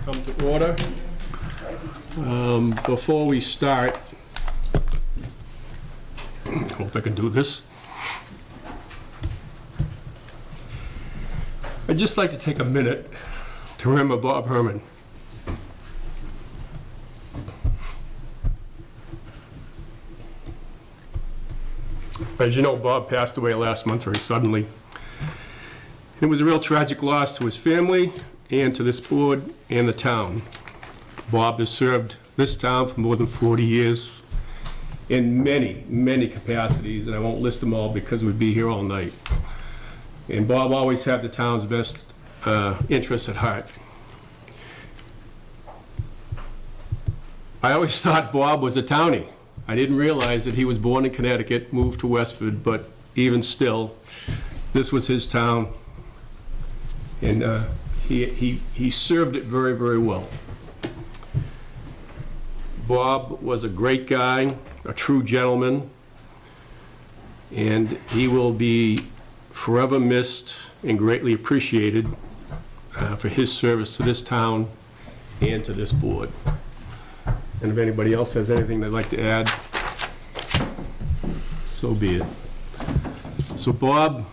come to order. Before we start, I hope I can do this. I'd just like to take a minute to remember Bob Herman. As you know, Bob passed away last month very suddenly. It was a real tragic loss to his family and to this board and the town. Bob has served this town for more than 40 years in many, many capacities, and I won't list them all because we'd be here all night. And Bob always had the town's best interests at heart. I always thought Bob was a townie. I didn't realize that he was born in Connecticut, moved to Westford, but even still, this was his town, and he served it very, very well. Bob was a great guy, a true gentleman, and he will be forever missed and greatly appreciated for his service to this town and to this board. And if anybody else has anything they'd like to add, so be it. So Bob,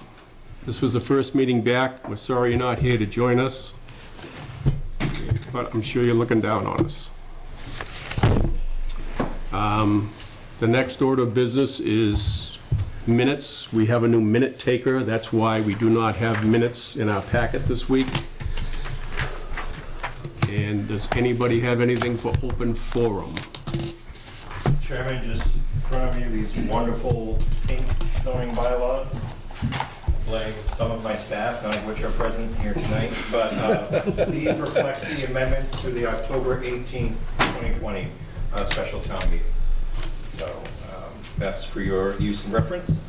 this was the first meeting back. We're sorry you're not here to join us, but I'm sure you're looking down on us. The next order of business is minutes. We have a new minute taker. That's why we do not have minutes in our packet this week. And does anybody have anything for open forum? Chairman, just in front of you, these wonderful pink zoning bylaws. Blame some of my staff, none of which are present here tonight, but these reflect the amendments to the October 18th, 2020 special town meeting. So that's for your use and reference.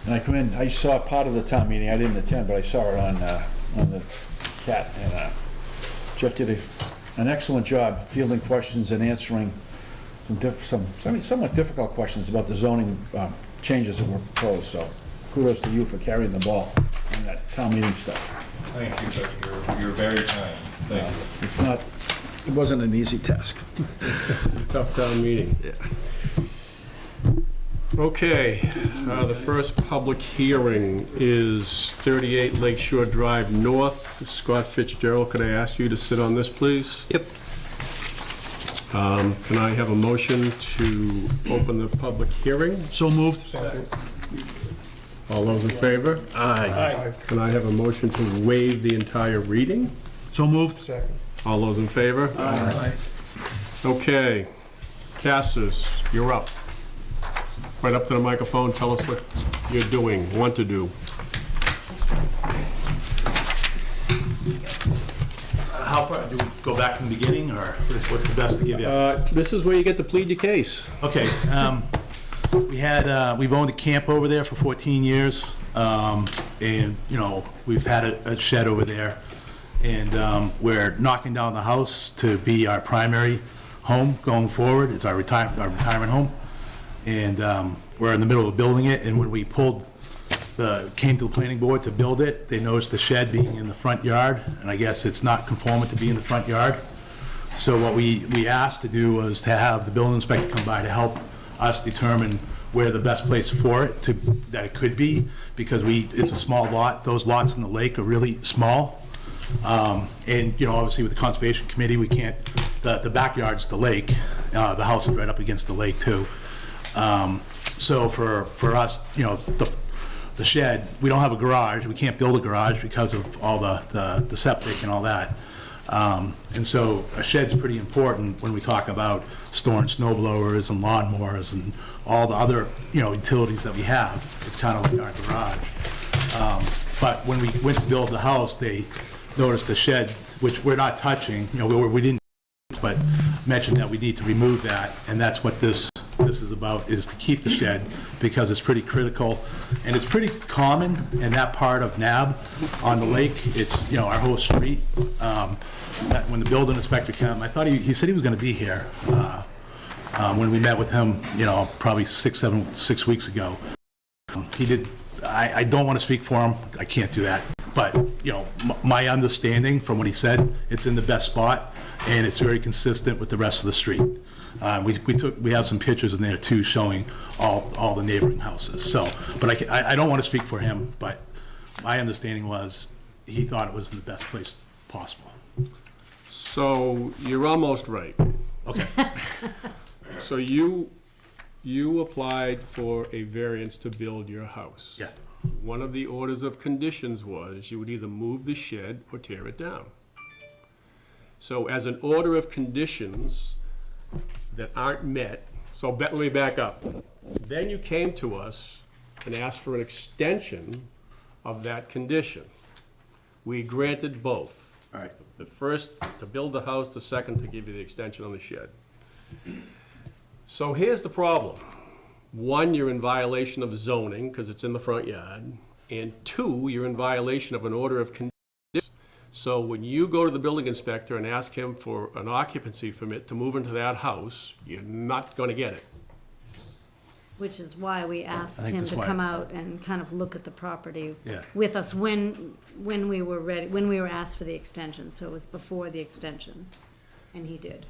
And I come in, I saw part of the town meeting. I didn't attend, but I saw it on the CAT, and Jeff did an excellent job fielding questions and answering some somewhat difficult questions about the zoning changes that were proposed. So kudos to you for carrying the ball on that town meeting stuff. Thank you, Judge. You're very kind. Thank you. It wasn't an easy task. It's a tough town meeting. Yeah. Okay, the first public hearing is 38 Lakeshore Drive North. Scott Fitzgerald, could I ask you to sit on this, please? Yep. Can I have a motion to open the public hearing? So moved. All those in favor? Aye. Can I have a motion to waive the entire reading? So moved. Second. All those in favor? Aye. Okay, Cassers, you're up. Right up to the microphone, tell us what you're doing, want to do. How far, do we go back from the beginning, or what's the best to give you? This is where you get to plead your case. Okay, we've owned a camp over there for 14 years, and, you know, we've had a shed over there, and we're knocking down the house to be our primary home going forward. It's our retirement home. And we're in the middle of building it, and when we came to the planning board to build it, they noticed the shed being in the front yard, and I guess it's not conforming to be in the front yard. So what we asked to do was to have the building inspector come by to help us determine where the best place for it that it could be, because it's a small lot. Those lots in the lake are really small. And, you know, obviously with the Conservation Committee, we can't, the backyard's the lake. The house is right up against the lake too. So for us, you know, the shed, we don't have a garage. We can't build a garage because of all the septic and all that. And so a shed's pretty important when we talk about storing snow blowers and lawnmowers and all the other, you know, utilities that we have. It's kind of like our garage. But when we went to build the house, they noticed the shed, which we're not touching, you know, we didn't, but mentioned that we need to remove that, and that's what this is about, is to keep the shed, because it's pretty critical, and it's pretty common in that part of NAB on the lake. It's, you know, our whole street. That when the building inspector came, I thought he said he was going to be here when we met with him, you know, probably 6 weeks ago. He did. I don't want to speak for him. I can't do that. But, you know, my understanding from what he said, it's in the best spot, and it's very consistent with the rest of the street. We have some pictures in there too showing all the neighboring houses, so, but I don't want to speak for him, but my understanding was he thought it was in the best place possible. So you're almost right. Okay. So you applied for a variance to build your house. Yeah. One of the orders of conditions was you would either move the shed or tear it down. So as an order of conditions that aren't met, so let me back up. Then you came to us and asked for an extension of that condition. We granted both. All right. The first to build the house, the second to give you the extension on the shed. So here's the problem. One, you're in violation of zoning because it's in the front yard. And two, you're in violation of an order of conditions. So when you go to the building inspector and ask him for an occupancy permit to move into that house, you're not going to get it. Which is why we asked I think him that's to why. come out and kind of look at the property Yeah. with us when we were ready, when we were asked for the extension. So it was before the extension, and he did.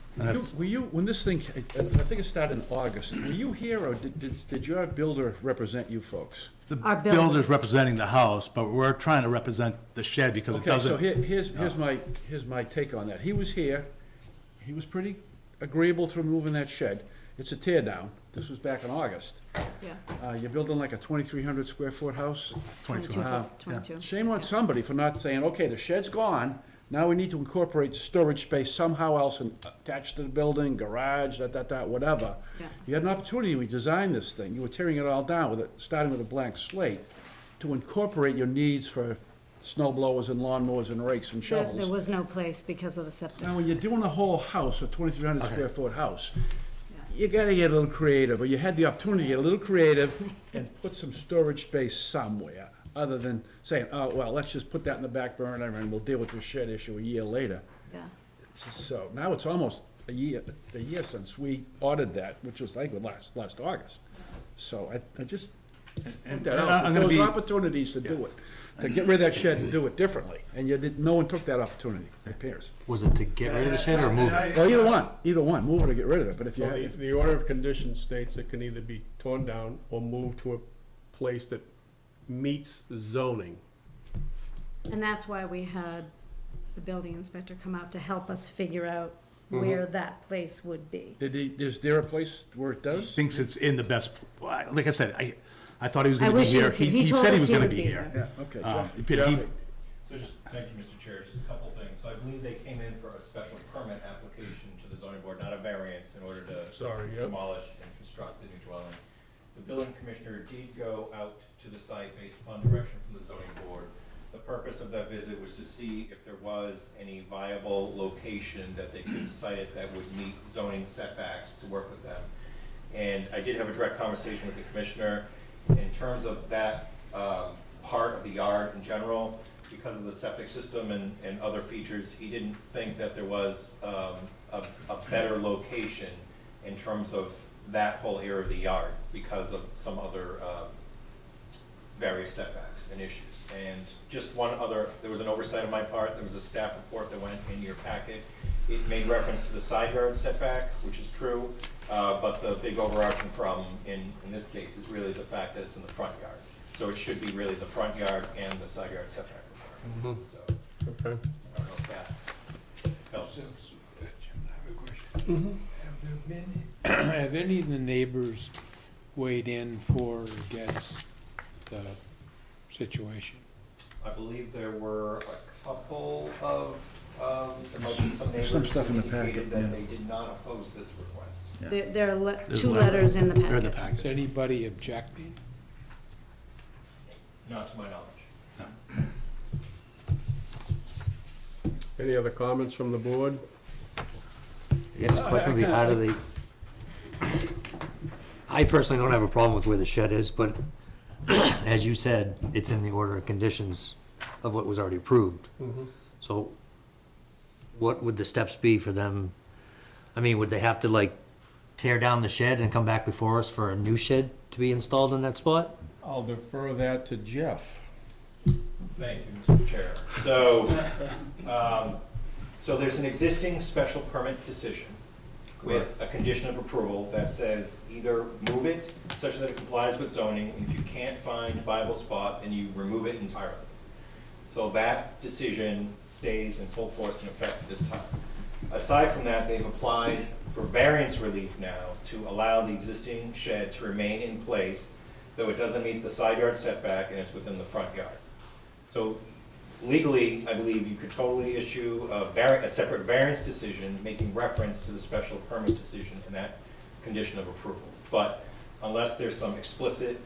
Were you, when this thing, I think it started in August, were you here, or did your builder represent you folks? The Our builder. builder's representing the house, but we're trying to represent the shed because it Okay, so doesn't. here's my take on that. He was here, he was pretty agreeable to removing that shed. It's a tear down. This was back in August. Yeah. You're building like a 2,300 square foot house. 22. Uh, 22. Shame on somebody for not saying, okay, the shed's gone, now we need to incorporate storage space somehow else and attached to the building, garage, whatever. Yeah. You had an opportunity, we designed this thing, you were tearing it all down with it, starting with a blank slate, to incorporate your needs for snow blowers and lawnmowers and rakes and There shovels. was no place because of the septic. Now, when you're doing a whole house, a 2,300 square foot house, you gotta get a little creative, or you had the opportunity to get a little creative and put some storage space somewhere, other than saying, oh, well, let's just put that in the back burner and we'll deal with the shed issue a year later. Yeah. So now it's almost a year since we ordered that, which was like last August. So I just, And that I'm out. gonna There was be- opportunities to do it, to get rid of that shed and do it differently, and no one took that opportunity, it appears. Was it to get rid of the shed or move it? Well, either one, move it or get rid of it, but if you So have. the order of conditions states it can either be torn down or moved to a place that meets zoning. And that's why we had the building inspector come out to help us figure out where that place would be. Is there a place where it does? Thinks it's in the best, well, like I said, I thought he was I gonna be wish he here. was here. He He told said he us was he gonna would be be here. Yeah, okay, Jeff. But he- So just, thank you, Mr. Chair, just a couple things. So I believe they came in for a special permit application to the zoning board, not a variance, in order to Sorry, yep. demolish and construct the new dwelling. The building commissioner did go out to the site based upon direction from the zoning board. The purpose of that visit was to see if there was any viable location that they could site it that would meet zoning setbacks to work with them. And I did have a direct conversation with the commissioner in terms of that part of the yard in general. Because of the septic system and other features, he didn't think that there was a better location in terms of that whole area of the yard because of some other various setbacks and issues. And just one other, there was an oversight on my part, there was a staff report that went in your packet. It made reference to the side yard setback, which is true, but the big overarching problem in this case is really the fact that it's in the front yard. So it should be really the front yard and the side yard setback requirement. So, Okay. I don't know if that helps. Jim, I have a question. Have any of the neighbors weighed in for or against the situation? I believe there were a couple of, there might be some neighbors Some stuff who in the packet, indicated that yeah. they did not oppose this request. There are There's two one. letters in the They're in the packet. Is packet. anybody objecting? Not to my knowledge. Any other comments from the board? I guess the question would be, how do they, I personally don't have a problem with where the shed is, but as you said, it's in the order of conditions of what was already approved. So what would the steps be for them? I mean, would they have to like tear down the shed and come back before us for a new shed to be installed in that spot? I'll defer that to Jeff. Thank you, Mr. Chair. So there's an existing special permit decision with a condition of approval that says either move it such that it complies with zoning, and if you can't find a viable spot, then you remove it entirely. So that decision stays in full force and effect at this time. Aside from that, they've applied for variance relief now to allow the existing shed to remain in place, though it doesn't meet the side yard setback and it's within the front yard. So legally, I believe you could totally issue a separate variance decision making reference to the special permit decision and that condition of approval. But unless there's some explicit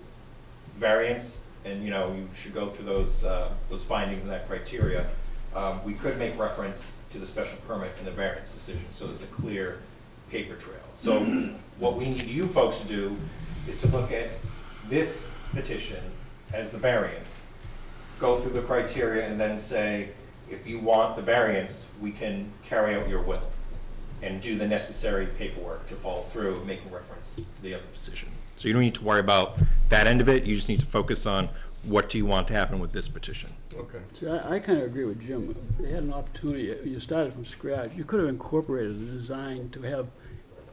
variance, and you should go through those findings and that criteria, we could make reference to the special permit in the variance decision, so there's a clear paper trail. So what we need you folks to do is to look at this petition as the variance, go through the criteria, and then say, if you want the variance, we can carry out your will and do the necessary paperwork to follow through, making reference to the other decision. So you don't need to worry about that end of it. You just need to focus on what do you want to happen with this petition. Okay. See, I kind of agree with Jim. They had an opportunity, you started from scratch. You could have incorporated the design to have,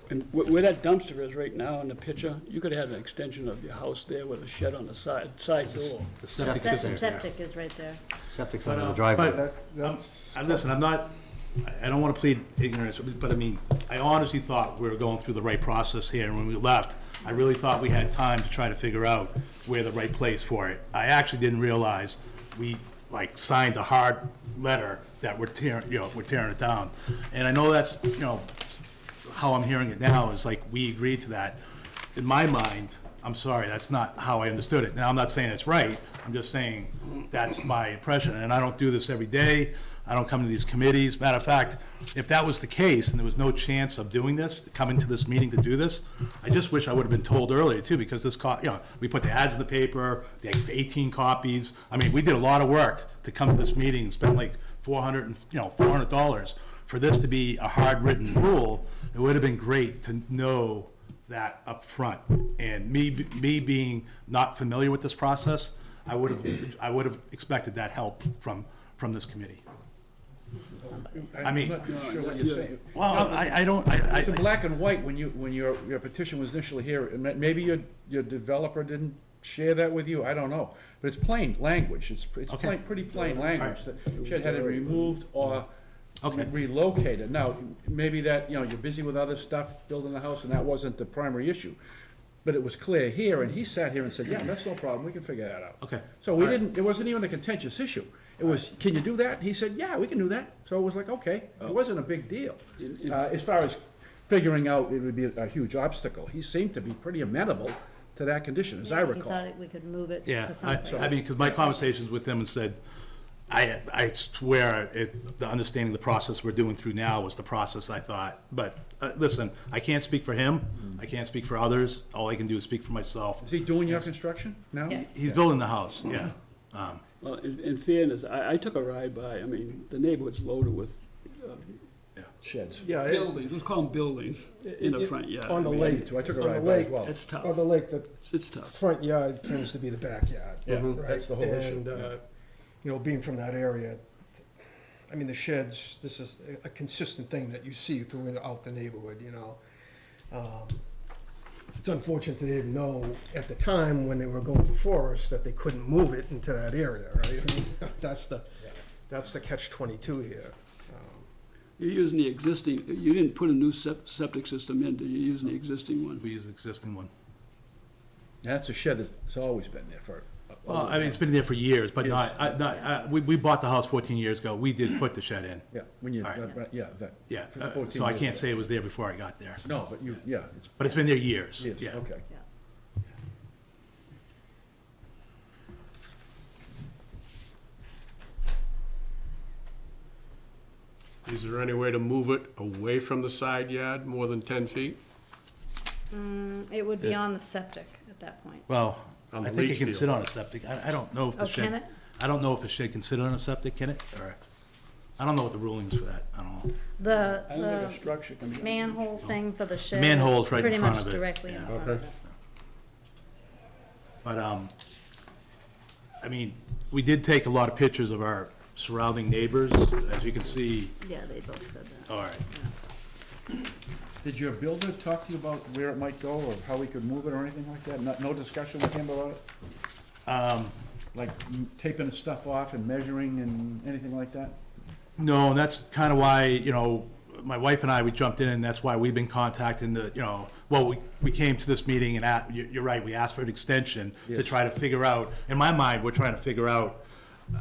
and where that dumpster is right now in the picture, you could have had an extension of your house there with a shed on the side door. The septic system. Septic is right there. Septic's under the driveway. But, listen, I don't want to plead ignorance, but I mean, I honestly thought we were going through the right process here, and when we left, I really thought we had time to try to figure out where the right place for it. I actually didn't realize we signed a hard letter that we're tearing it down. And I know that's, how I'm hearing it now is we agreed to that. In my mind, I'm sorry, that's not how I understood it. Now, I'm not saying it's right, I'm just saying that's my impression, and I don't do this every day. I don't come to these committees. Matter of fact, if that was the case and there was no chance of doing this, coming to this meeting to do this, I just wish I would have been told earlier too, because this, we put the ads in the paper, the 18 copies. I mean, we did a lot of work to come to this meeting and spend $400 for this to be a hard written rule. It would have been great to know that up front. And me being not familiar with this process, I would have expected that help from this committee. I mean, I'm not sure what you're saying. well, It's in black and white when your petition was initially here. Maybe your developer didn't share that with you, I don't know. But it's plain language, it's Okay. pretty plain language. The shed had it removed or Okay. relocated. Now, maybe that, you're busy with other stuff, building the house, and that wasn't the primary issue. But it was clear here, and he sat here and said, yeah, that's no problem, we can figure that out. Okay. So it wasn't even a contentious issue. It was, can you do that? He said, yeah, we can do that. So it was like, okay, it wasn't a big deal. As far as figuring out it would be a huge obstacle, he seemed to be pretty amenable to that condition, as I He recall. thought we could move it Yeah, to someplace. I mean, because my conversations with them and said, I swear, the understanding the process we're doing through now was the process I thought. But listen, I can't speak for him. I can't speak for others. All I can do is speak for myself. Is he doing your construction now? He's building the house, yeah. Well, in fairness, I took a ride by, I mean, the neighborhood's loaded with Sheds. Yeah, buildings, let's call them buildings, in the front yard. on the I mean, lake, too. I took a on the ride by as lake, well. It's tough, on the lake, the it's tough. front yard tends to be the backyard. Yeah, right? that's the whole issue. And, being from that area, I mean, the sheds, this is a consistent thing that you see throughout the neighborhood, It's unfortunate they didn't know at the time when they were going before us that they couldn't move it into that area, right? I mean, that's the catch-22 here. You're using the existing, you didn't put a new septic system in, did you, using the existing one? We use the existing one. That's a shed that's always been there for. Well, I mean, it's been there for years, but Yes. we bought the house 14 years ago. We did put the shed in. Yeah, when you, All right. yeah, that. Yeah, 14 so I years can't ago. say it was there before I got there. No, but But it's been there years, yes, yeah. okay. Is there any way to move it away from the side yard more than 10 feet? It would be on the septic at that point. Well, On I the think it leach can field. sit on a septic. I don't know if the Oh, shed. can it? I don't know if the shed can sit on a septic, can it? Or, I don't know what the ruling is for that. I don't know. I don't think a The structure can be. manhole thing for the shed. manhole's right in pretty front much of it, directly in yeah. front of Okay. it. But, I mean, we did take a lot of pictures of our surrounding neighbors, as you can see. Yeah, they both said that. All right. Did your builder talk to you about where it might go, or how we could move it, or anything like that? No discussion with him about it? Like taping the stuff off and measuring and anything like that? No, and that's kind of why, you know, my wife and I, we jumped in, and that's why we've been contacting the, you know, well, we came to this meeting and you're right, we asked for an extension to try to figure out, in my mind, we're trying to figure out,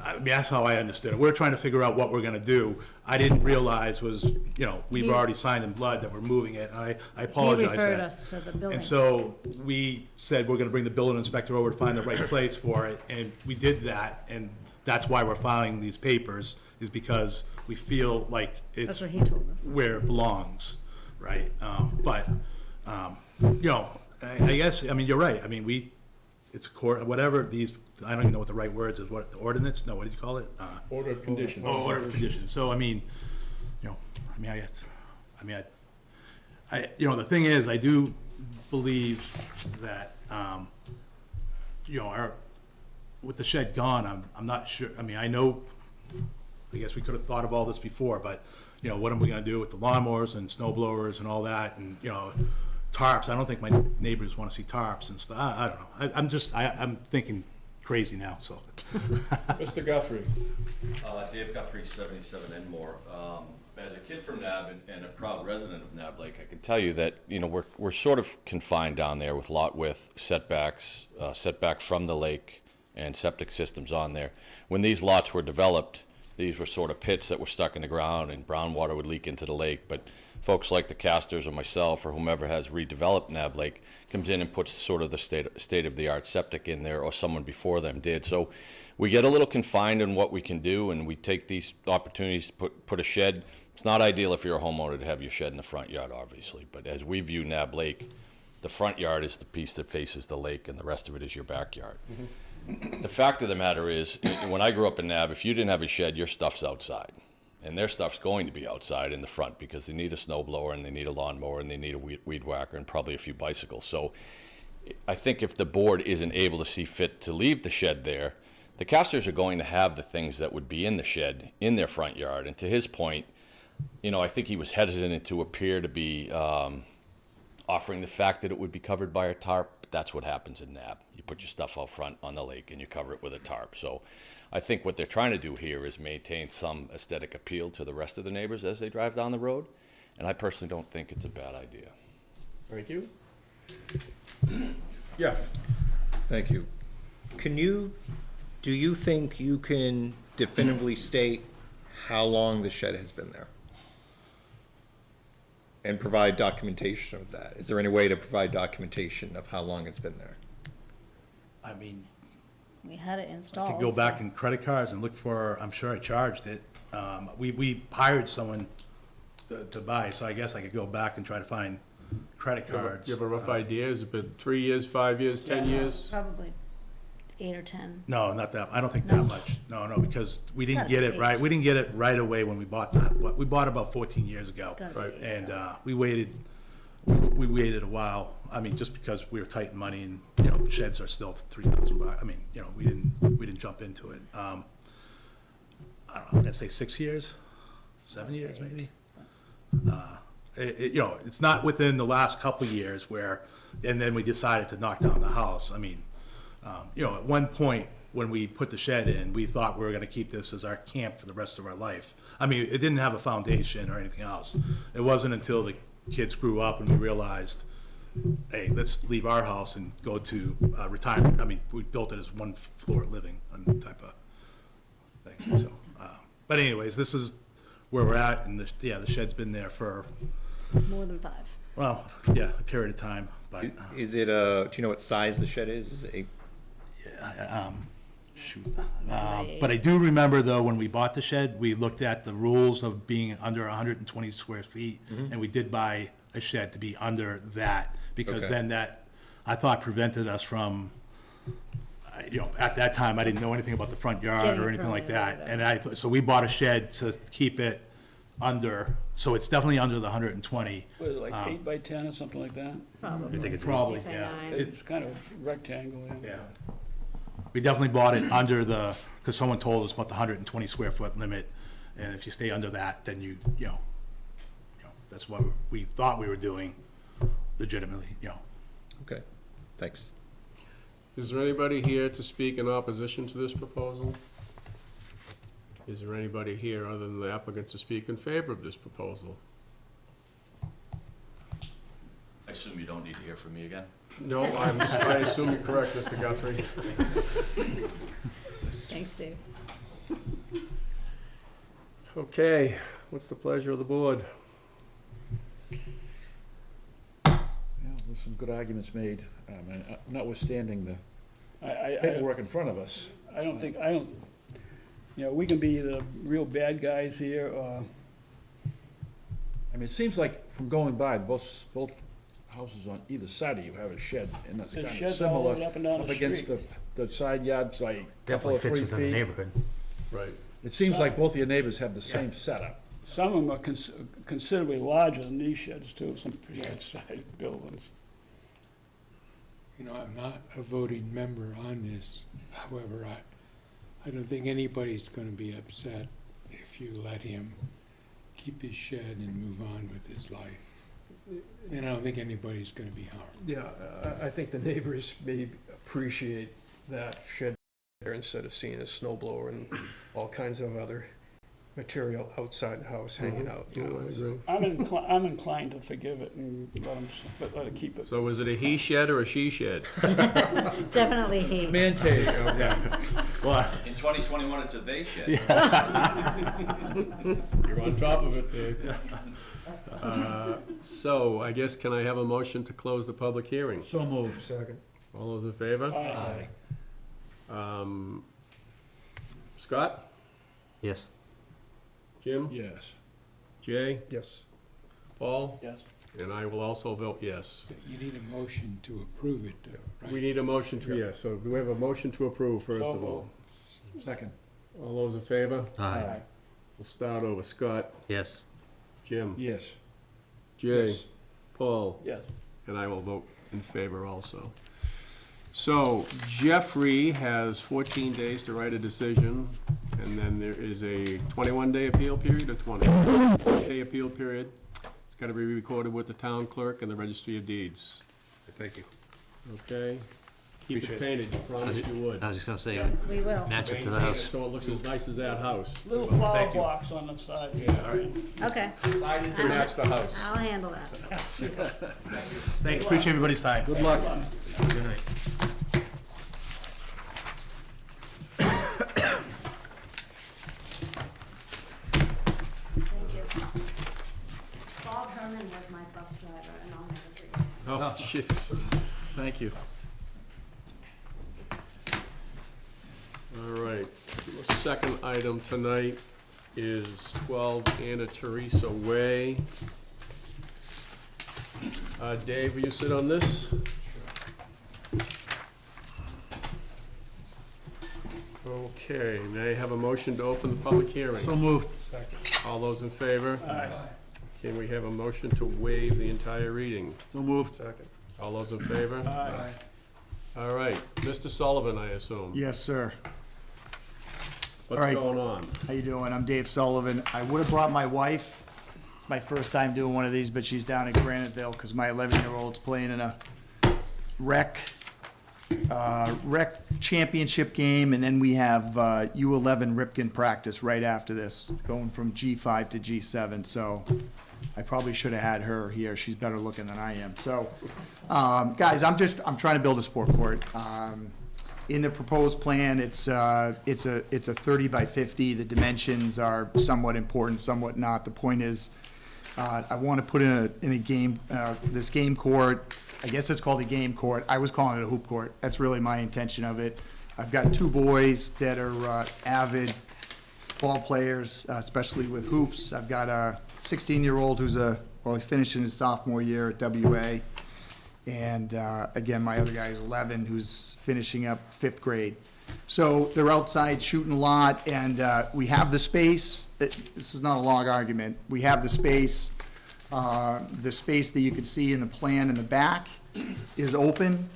I mean, that's how I understood it. We're trying to figure out what we're gonna do. I didn't realize was, you know, we've already signed in blood that we're moving it. I apologize. He referred us to the building. And so we said we're gonna bring the building inspector over to find the right place for it, and we did that, and that's why we're filing these papers, is because we feel like That's it's what he told us. where it belongs, right? You know, I guess, I mean, you're right. I mean, it's a court, whatever these, I don't even know what the right words is, what, the ordinance? No, what did you call it? Order of conditions. Oh, order of conditions. So, I mean, you know, you know, the thing is, I do believe that, you know, with the shed gone, I'm not sure, I mean, I know, I guess we could have thought of all this before, but, you know, what am we gonna do with the lawnmowers and snow blowers and all that, and, you know, tarps? I don't think my neighbors wanna see tarps and stuff. I don't know. I'm thinking crazy now, so. Mr. Guthrie. Dave Guthrie, 77 Enmore. As a kid from Nab and a proud resident of Nab Lake, I can tell you that, you know, we're sort of confined down there with lot width, setbacks, setback from the lake, and septic systems on there. When these lots were developed, these were sort of pits that were stuck in the ground, and brown water would leak into the lake. But folks like the Casters or myself or whomever has redeveloped Nab Lake comes in and puts sort of the state-of-the-art septic in there, or someone before them did. So we get a little confined in what we can do, and we take these opportunities to put a shed. It's not ideal if you're a homeowner to have your shed in the front yard, obviously, but as we view Nab Lake, the front yard is the piece that faces the lake, and the rest of it is your backyard. The fact of the matter is, when I grew up in Nab, if you didn't have a shed, your stuff's outside. And their stuff's going to be outside in the front, because they need a snow blower, and they need a lawnmower, and they need a weed whacker, and probably a few bicycles. So I think if the board isn't able to see fit to leave the shed there, the Casters are going to have the things that would be in the shed in their front yard. And to his point, you know, I think he was hesitant to appear to be offering the fact that it would be covered by a tarp. But that's what happens in Nab. You put your stuff out front on the lake and you cover it with a tarp. So I think what they're trying to do here is maintain some aesthetic appeal to the rest of the neighbors as they drive down the road. And I personally don't think it's a bad idea. Thank you. Yeah. Thank you. Do you think you can definitively state how long the shed has been there? And provide documentation of that? Is there any way to provide documentation of how long it's been there? I mean, We had it I installed. could go back so- in credit cards and look for, I'm sure I charged it. We hired someone to buy, so I guess I could go back and try to find credit cards. Do you have a rough idea? Has it been 3 years, 5 years, 10 years? Probably 8 or 10. No, not that, I don't think that much. No, because we didn't gotta get be it right. 8. We didn't get it right away when we bought that. We bought about 14 years ago. It's gotta Right. be. And we waited a while. I mean, just because we were tight in money, and, you know, sheds are still $3,000. I mean, you know, we didn't jump into it. I don't know, I'm gonna say 6 years, 7 years maybe. You know, it's not within the last couple of years and then we decided to knock down the house. I mean, you know, at one point when we put the shed in, we thought we were gonna keep this as our camp for the rest of our life. I mean, it didn't have a foundation or anything else. It wasn't until the kids grew up and we realized, hey, let's leave our house and go to retirement. I mean, we built it as one floor living type of thing, so. But anyways, this is where we're at, and the shed's been there for, More than 5. well, yeah, a period of time, but, Is it do you know what size the shed is? Is it shoot. But I do remember, though, when we bought the shed, we looked at the rules of being under 120 square feet, and we did buy a shed to be under that, because Okay. then that, I thought, prevented us from, you know, at that time, I didn't know anything about the front yard Getting or anything like permit or that. And so we bought a shed to keep it under, so it's definitely under the 120. What is it, like 8 by 10 or something like that? Probably. I think it's Probably, 8 by yeah. 9. It- It's kind of rectangle, yeah. Yeah. we definitely bought it under the, because someone told us about the 120 square foot limit, and if you stay under that, then you know, that's what we thought we were doing legitimately, Okay, thanks. Is there anybody here to speak in opposition to this proposal? Is there anybody here other than the applicant to speak in favor of this proposal? I assume you don't need to hear from me again? No, I assume you're correct, Mr. Guthrie. Thanks, Dave. Okay, what's the pleasure of the board? Yeah, there's some good arguments made, and notwithstanding the I paperwork in front of us. don't, we can be the real bad guys here, or, I mean, it seems like from going by, both houses on either side of you have a shed, and that's There's kind of sheds all the similar. way up and down Up the against street. the side yards, like a couple Definitely of fits 3 within the feet. neighborhood. Right. It seems like both of your neighbors have the same setup. some of them are considerably larger than these sheds too, some pretty good sized buildings. You know, I'm not a voting member on this. However, I don't think anybody's gonna be upset if you let him keep his shed and move on with his life. And I don't think anybody's gonna be harmed. Yeah, I think the neighbors may appreciate that shed there instead of seeing a snow blower and all kinds of other material outside the house hanging out, you know. so- I'm inclined to forgive it and let it keep it. So was it a he shed or a she shed? Definitely he. Man cave. Well, In 2021, it's a they shed. You're on top of it, Dave. So I guess, can I have a motion to close the public hearing? So moved. Second. All those in favor? Aye. Scott? Yes. Jim? Yes. Jay? Yes. Paul? Yes. And I will also vote yes. You need a motion to approve it, though, right? We need a motion to, yes, so do we have a motion to approve first So of all? Second. All those in favor? Aye. We'll start over. Scott? Yes. Jim? Yes. Jay? Yes. Paul? Yes. And I will vote in favor also. So Jeffrey has 14 days to write a decision, and then there is a 21-day appeal period or 20-day appeal period. It's got to be recorded with the town clerk and the registry of deeds. thank you. Okay? Keep it painted, you promised you would. I was just gonna say, We will. match it to the Maintain it house. so it looks as nice as that house. Little flower Thank you. box on the side. Okay, Siding to match the house. I'll handle that. Thanks, appreciate everybody's time. Good luck. Good night. Thank you. Bob Herman was my bus driver, and I'll never forget him. Oh, jeez. Thank you. All right, the second item tonight is 12 Anna Teresa Way. Dave, will you sit on this? Okay, may I have a motion to open the public hearing? So moved. All those in favor? Aye. Can we have a motion to waive the entire reading? So moved. Second. All those in favor? Aye. All right, Mr. Sullivan, I assume. Yes, sir. What's all right. going on? How you doing? I'm Dave Sullivan. I would have brought my wife. It's my first time doing one of these, but she's down in Graniteville because my 11-year-old's playing in a rec championship game, and then we have U11 Ripken practice right after this, going from G5 to G7. So I probably should have had her here. She's better looking than I am. So, guys, I'm trying to build a sport court. In the proposed plan, it's a 30 by 50. The dimensions are somewhat important, somewhat not. The point is, I want to put in a game, this game court. I guess it's called a game court. I was calling it a hoop court. That's really my intention of it. I've got 2 boys that are avid ball players, especially with hoops. I've got a 16-year-old who's he's finishing his sophomore year at WA. And again, my other guy is 11, who's finishing up 5th grade. So they're outside shooting a lot, and we have the space. This is not a long argument. We have the space. The space that you can see in the plan in the back is open.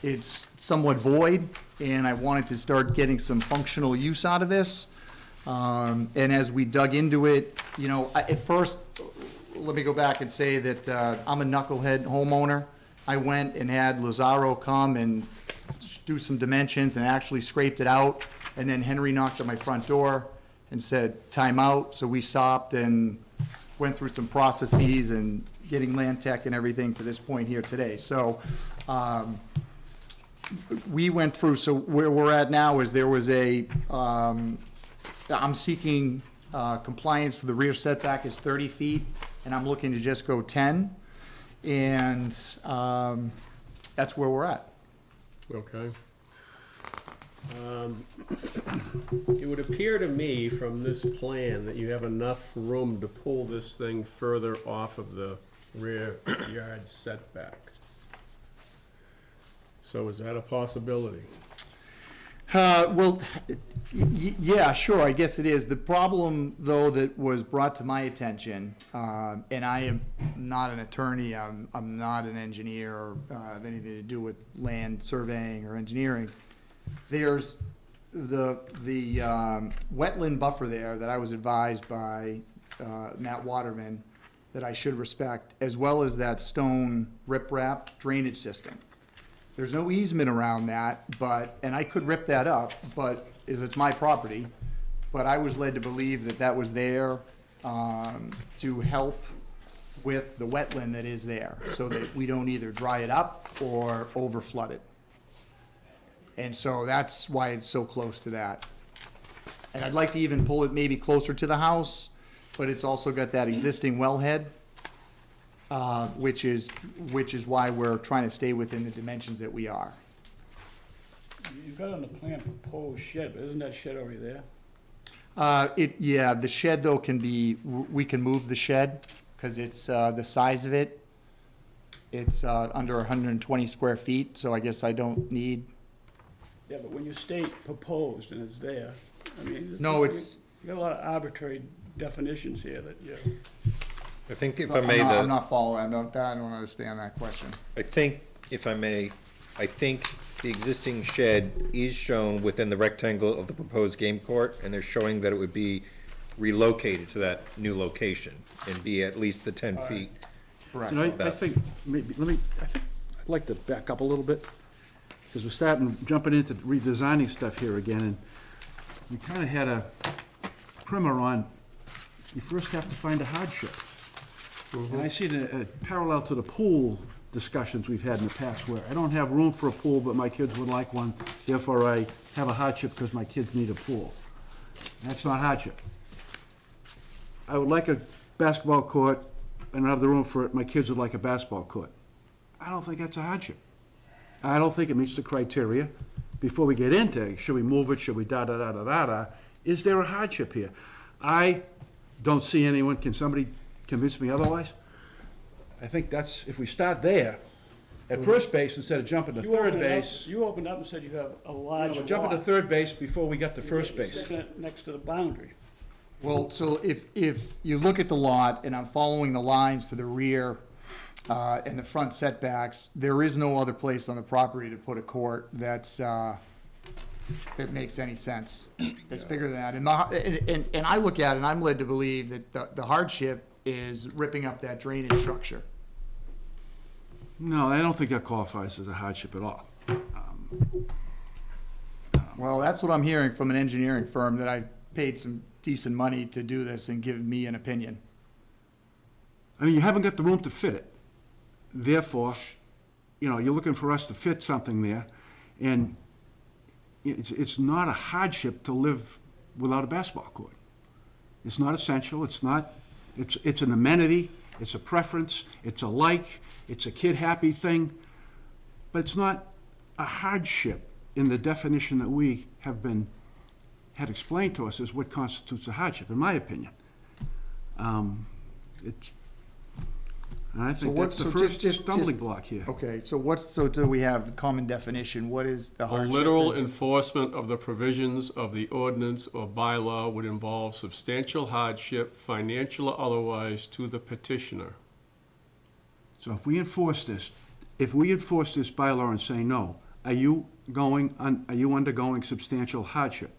it's somewhat void, and I wanted to start getting some functional use out of this. And as we dug into it, you know, at first, let me go back and say that I'm a knucklehead homeowner. I went and had Lazaro come and do some dimensions and actually scraped it out. And then Henry knocked on my front door and said, time out. So we stopped and went through some processes and getting land tech and everything to this point here today. So we went through, so where we're at now is there was I'm seeking compliance for the rear setback is 30 feet, and I'm looking to just go 10. And that's where we're at. Okay. It would appear to me from this plan that you have enough room to pull this thing further off of the rear yard setback. So is that a possibility? Well, yeah, sure, I guess it is. The problem, though, that was brought to my attention, and I am not an attorney, I'm not an engineer or have anything to do with land surveying or engineering. There's the wetland buffer there that I was advised by Matt Waterman that I should respect, as well as that stone riprap drainage system. There's no easement around that, and I could rip that up, it's my property, but I was led to believe that that was there to help with the wetland that is there, so that we don't either dry it up or overflood it. And so that's why it's so close to that. And I'd like to even pull it maybe closer to the house, but it's also got that existing wellhead, which is why we're trying to stay within the dimensions that we are. You've got on the plan proposed shed, but isn't that shed already there? Yeah, the shed though we can move the shed, because it's, the size of it, it's under 120 square feet, so I guess I don't need. Yeah, but when you state proposed and it's there, I mean. No, it's. You got a lot of arbitrary definitions here that you. I think if I'm not following, I don't understand that question. I think, if I may, I think the existing shed is shown within the rectangle of the proposed game court, and they're showing that it would be relocated to that new location and be at least the 10 feet. Correct. You know, I think, maybe, I think I'd like to back up a little bit, because we're jumping into redesigning stuff here again, and we kind of had a primer on, you first have to find a hardship. And I see the parallel to the pool discussions we've had in the past, where I don't have room for a pool, but my kids would like one, therefore I have a hardship because my kids need a pool. That's not hardship. I would like a basketball court, and I don't have the room for it, my kids would like a basketball court. I don't think that's a hardship. I don't think it meets the criteria. Before we get into, should we move it, should we da-da-da-da-da-da, is there a hardship here? I don't see anyone, can somebody convince me otherwise? I think that's, if we start there, at first base, instead of jumping to third base. You opened up and said you have a large lot. We're jumping to third base before we get to first base. Sticking it next to the boundary. Well, so if you look at the lot, and I'm following the lines for the rear and the front setbacks, there is no other place on the property to put a court that makes any sense. That's bigger than that. And I look at it, and I'm led to believe that the hardship is ripping up that drainage structure. No, I don't think that qualifies as a hardship at all. Well, that's what I'm hearing from an engineering firm that I paid some decent money to do this and give me an opinion. I mean, you haven't got the room to fit it. Therefore, you know, you're looking for us to fit something there, and it's not a hardship to live without a basketball court. It's not essential, it's an amenity, it's a preference, it's a like, it's a kid-happy thing, but it's not a hardship in the definition that we had explained to us as what constitutes a hardship, in my opinion. And I think that's the first stumbling block here. Okay, so do we have a common definition? What is the A hardship? literal enforcement of the provisions of the ordinance or bylaw would involve substantial hardship, financial or otherwise, to the petitioner. So if we enforce this bylaw and say, no, are you undergoing substantial hardship,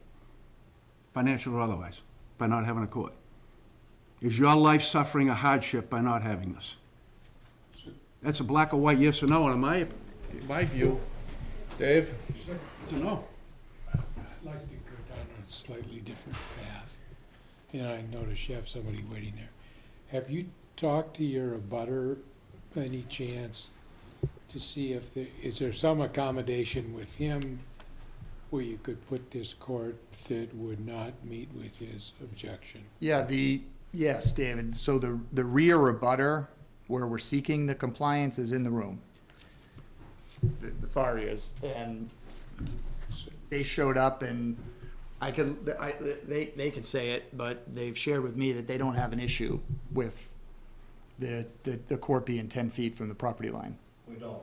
financial or otherwise, by not having a court? Is your life suffering a hardship by not having this? That's a black or white yes or no, and in my view, Dave? it's a no. I'd like to go down a slightly different path, and I notice you have somebody waiting there. Have you talked to your abutter, by any chance, to see if is there some accommodation with him where you could put this court that would not meet with his objection? Yeah, yes, David, so the rear abutter, where we're seeking the compliance, is in the room. The far is, and they showed up, and they could say it, but they've shared with me that they don't have an issue with the court being 10 feet from the property line. We don't.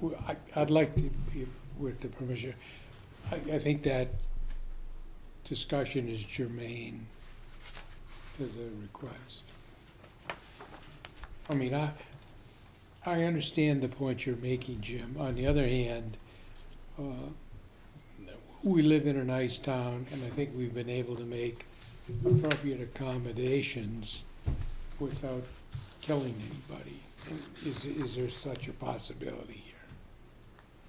Well, I'd like to, if, with the permission, I think that discussion is germane to the request. I mean, I understand the point you're making, Jim. On the other hand, we live in a nice town, and I think we've been able to make appropriate accommodations without killing anybody. Is there such a possibility here?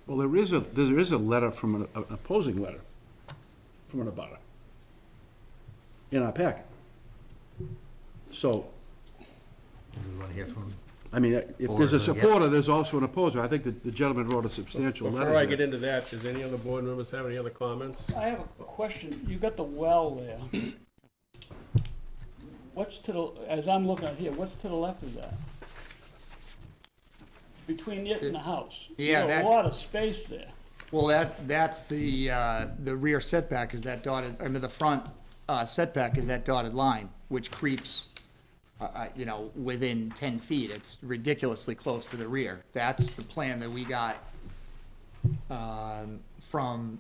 Well, there is a letter from an opposing letter from an abutter in our packet. So, Do we want to hear from? I mean, if there's a supporter, there's also an opposer. I think that the gentleman wrote a substantial letter. Before I here. get into that, does any other board members have any other comments? I have a question. You got the well there. What's to the, as I'm looking at here, what's to the left of that? Between it and the house? Yeah, There's that- a lot of space there. Well, that's the rear setback is that dotted, I mean, the front setback is that dotted line, which creeps, within 10 feet. It's ridiculously close to the rear. That's the plan that we got from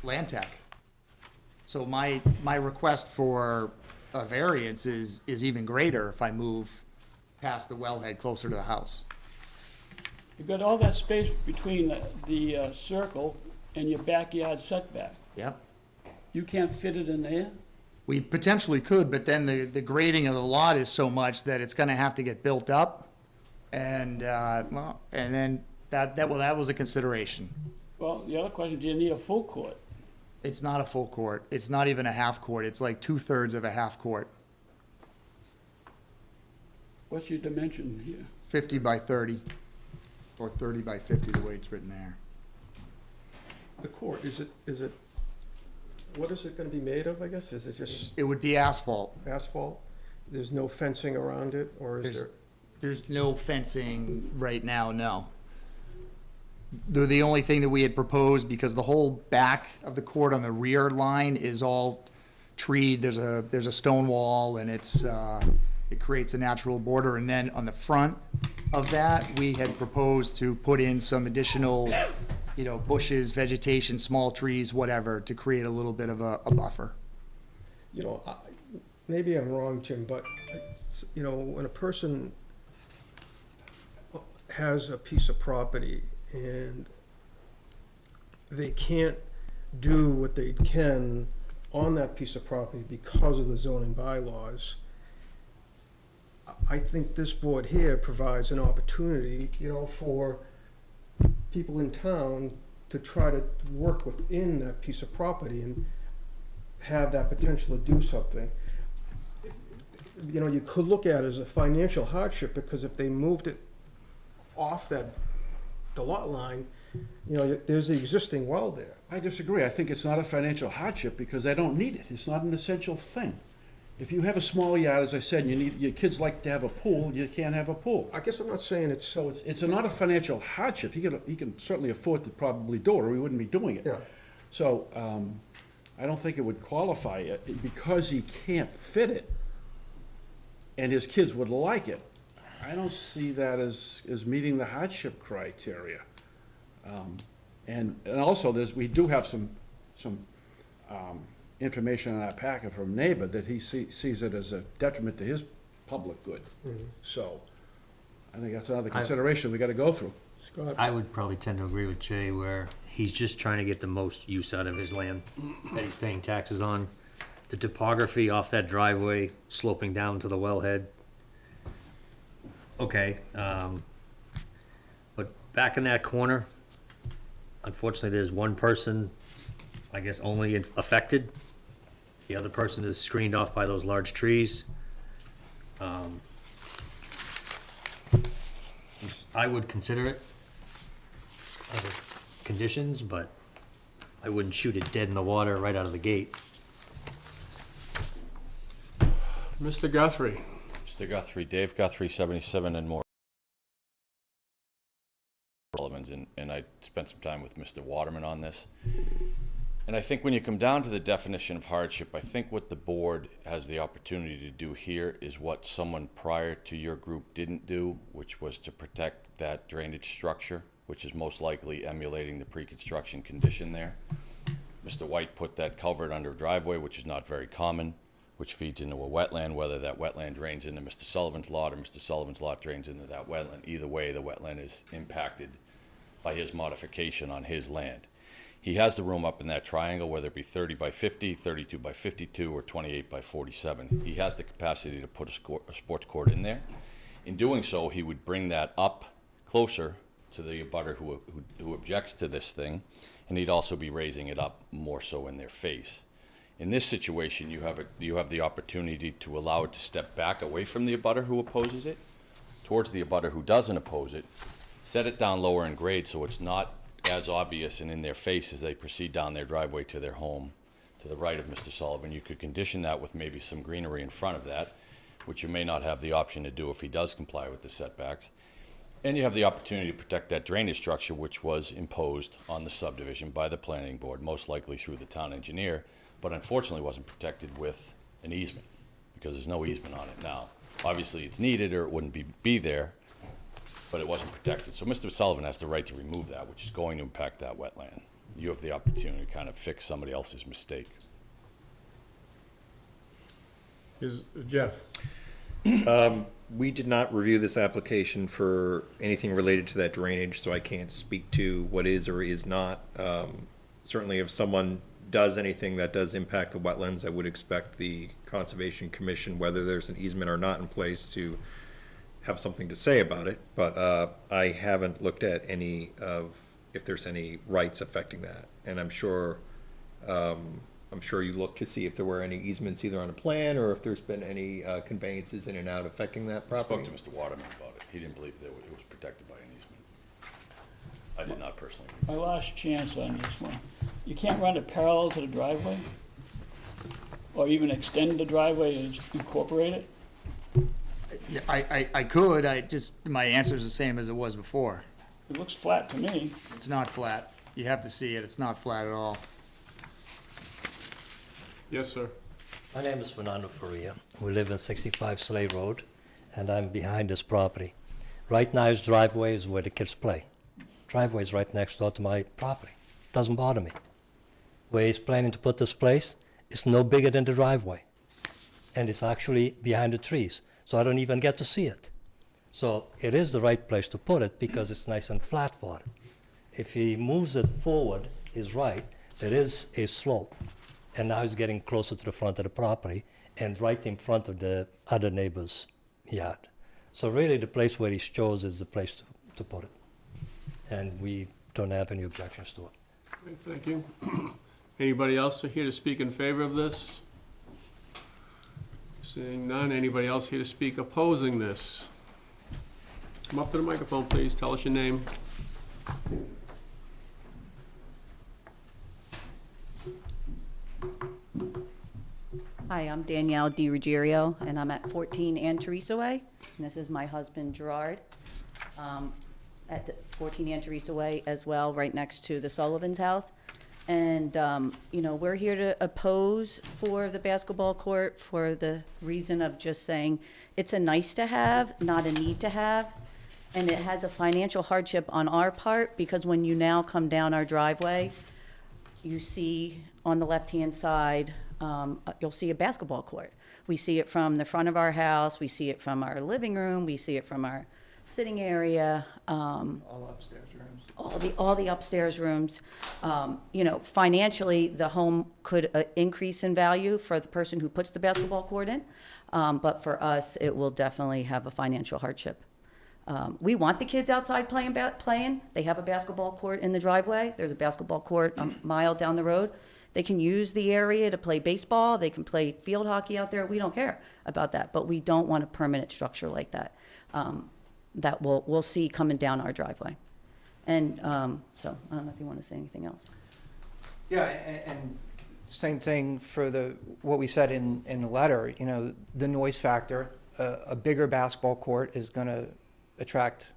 Land Tech. So my request for a variance is even greater if I move past the wellhead closer to the house. You've got all that space between the circle and your backyard setback. Yep. You can't fit it in there? We potentially could, but then the grading of the lot is so much that it's gonna have to get built up. And, and then that was a consideration. Well, the other question, do you need a full court? It's not a full court. It's not even a half court. It's like 2/3 of a half court, What's your dimension here? 50 by 30, or 30 by 50, the way it's written there. The court, is it, what is it gonna be made of, I guess? Is it just It would be asphalt. asphalt? There's no fencing around it, or is there? There's no fencing right now, no. The only thing that we had proposed, because the whole back of the court on the rear line is all treed, there's a stone wall, and it creates a natural border, and then on the front of that, we had proposed to put in some additional, bushes, vegetation, small trees, whatever, to create a little bit of a buffer. Maybe I'm wrong, Jim, but, when a person has a piece of property and they can't do what they can on that piece of property because of the zoning bylaws, I think this board here provides an opportunity, for people in town to try to work within that piece of property and have that potential to do something. You could look at it as a financial hardship, because if they moved it off the lot line, there's the existing well there. I disagree. I think it's not a financial hardship because they don't need it. It's not an essential thing. If you have a small yard, as I said, your kids like to have a pool, you can't have a pool. I guess I'm not saying it's. So it's not a financial hardship. He can certainly afford to probably do it, or he wouldn't be doing it. Yeah. So I don't think it would qualify it because he can't fit it, and his kids would like it. I don't see that as meeting the hardship criteria. And also, we do have some information in our packet from a neighbor that he sees it as a detriment to his public good. Mhm. So I think that's another consideration we got to go through. Scott? I would probably tend to agree with Jay where he's just trying to get the most use out of his land that he's paying taxes on. The topography off that driveway sloping down to the wellhead. Okay, but back in that corner, unfortunately, there's one person, I guess, only affected. The other person is screened off by those large trees. I would consider it other conditions, but I wouldn't shoot it dead in the water right out of the gate. Mr. Guthrie? Mr. Guthrie, Dave Guthrie, 77 and more. And I spent some time with Mr. Waterman on this. And I think when you come down to the definition of hardship, I think what the board has the opportunity to do here is what someone prior to your group didn't do, which was to protect that drainage structure, which is most likely emulating the pre-construction condition there. Mr. White put that culvert under a driveway, which is not very common, which feeds into a wetland, whether that wetland drains into Mr. Sullivan's lot or Mr. Sullivan's lot drains into that wetland. Either way, the wetland is impacted by his modification on his land. He has the room up in that triangle, whether it be 30 by 50, 32 by 52, or 28 by 47. He has the capacity to put a sports court in there. In doing so, he would bring that up closer to the abutter who objects to this thing, and he'd also be raising it up more so in their face. In this situation, you have the opportunity to allow it to step back away from the abutter who opposes it, towards the abutter who doesn't oppose it, set it down lower in grade so it's not as obvious and in their face as they proceed down their driveway to their home to the right of Mr. Sullivan. You could condition that with maybe some greenery in front of that, which you may not have the option to do if he does comply with the setbacks. And you have the opportunity to protect that drainage structure, which was imposed on the subdivision by the planning board, most likely through the town engineer, but unfortunately wasn't protected with an easement, because there's no easement on it now. Obviously, it's needed or it wouldn't be there, but it wasn't protected. So Mr. Sullivan has the right to remove that, which is going to impact that wetland. You have the opportunity to kind of fix somebody else's mistake. Jeff? We did not review this application for anything related to that drainage, so I can't speak to what is or is not. Certainly if someone does anything that does impact the wetlands, I would expect the Conservation Commission, whether there's an easement or not in place, to have something to say about it. But I haven't looked at any of, if there's any rights affecting that. And I'm sure you looked to see if there were any easements either on a plan or if there's been any conveyances in and out affecting that I property. spoke to Mr. Waterman about it. He didn't believe that it was protected by an easement. I did not personally. My last chance on this one. You can't run it parallel to the driveway? Or even extend the driveway and incorporate it? Yeah, I could, my answer's the same as it was before. It looks flat to me. It's not flat. You have to see it, it's not flat at all. Yes, sir. My name is Fernando Faria. We live in 65 Slade Road, and I'm behind this property. Right now, his driveway is where the kids play. Driveway is right next door to my property. Doesn't bother me. Where he's planning to put this place is no bigger than the driveway. And it's actually behind the trees, so I don't even get to see it. So it is the right place to put it because it's nice and flat for it. If he moves it forward, he's right, there is a slope. And now he's getting closer to the front of the property and right in front of the other neighbor's yard. So really the place where he chose is the place to put it. And we don't have any objections to it. Thank you. Anybody else here to speak in favor of this? Seeing none, anybody else here to speak opposing this? Come up to the microphone, please. Tell us your name. Hi, I'm Danielle DiRuggiero, and I'm at 14 Ann Teresa Way. And this is my husband Gerard at 14 Ann Teresa Way as well, right next to the Sullivan's house. And, you know, we're here to oppose for the basketball court for the reason of just saying it's a nice to have, not a need to have. And it has a financial hardship on our part because when you now come down our driveway, you see on the left-hand side, you'll see a basketball court. We see it from the front of our house, we see it from our living room, we see it from our sitting area, All upstairs rooms. all the upstairs rooms. You know, financially, the home could increase in value for the person who puts the basketball court in, but for us, it will definitely have a financial hardship. We want the kids outside playing. They have a basketball court in the driveway. There's a basketball court a mile down the road. They can use the area to play baseball. They can play field hockey out there. We don't care about that, but we don't want a permanent structure like that. That we'll see coming down our driveway. And so I don't know if you want to say anything else. Yeah, and same thing for what we said in the letter, you know, the noise factor. A bigger basketball court is going to attract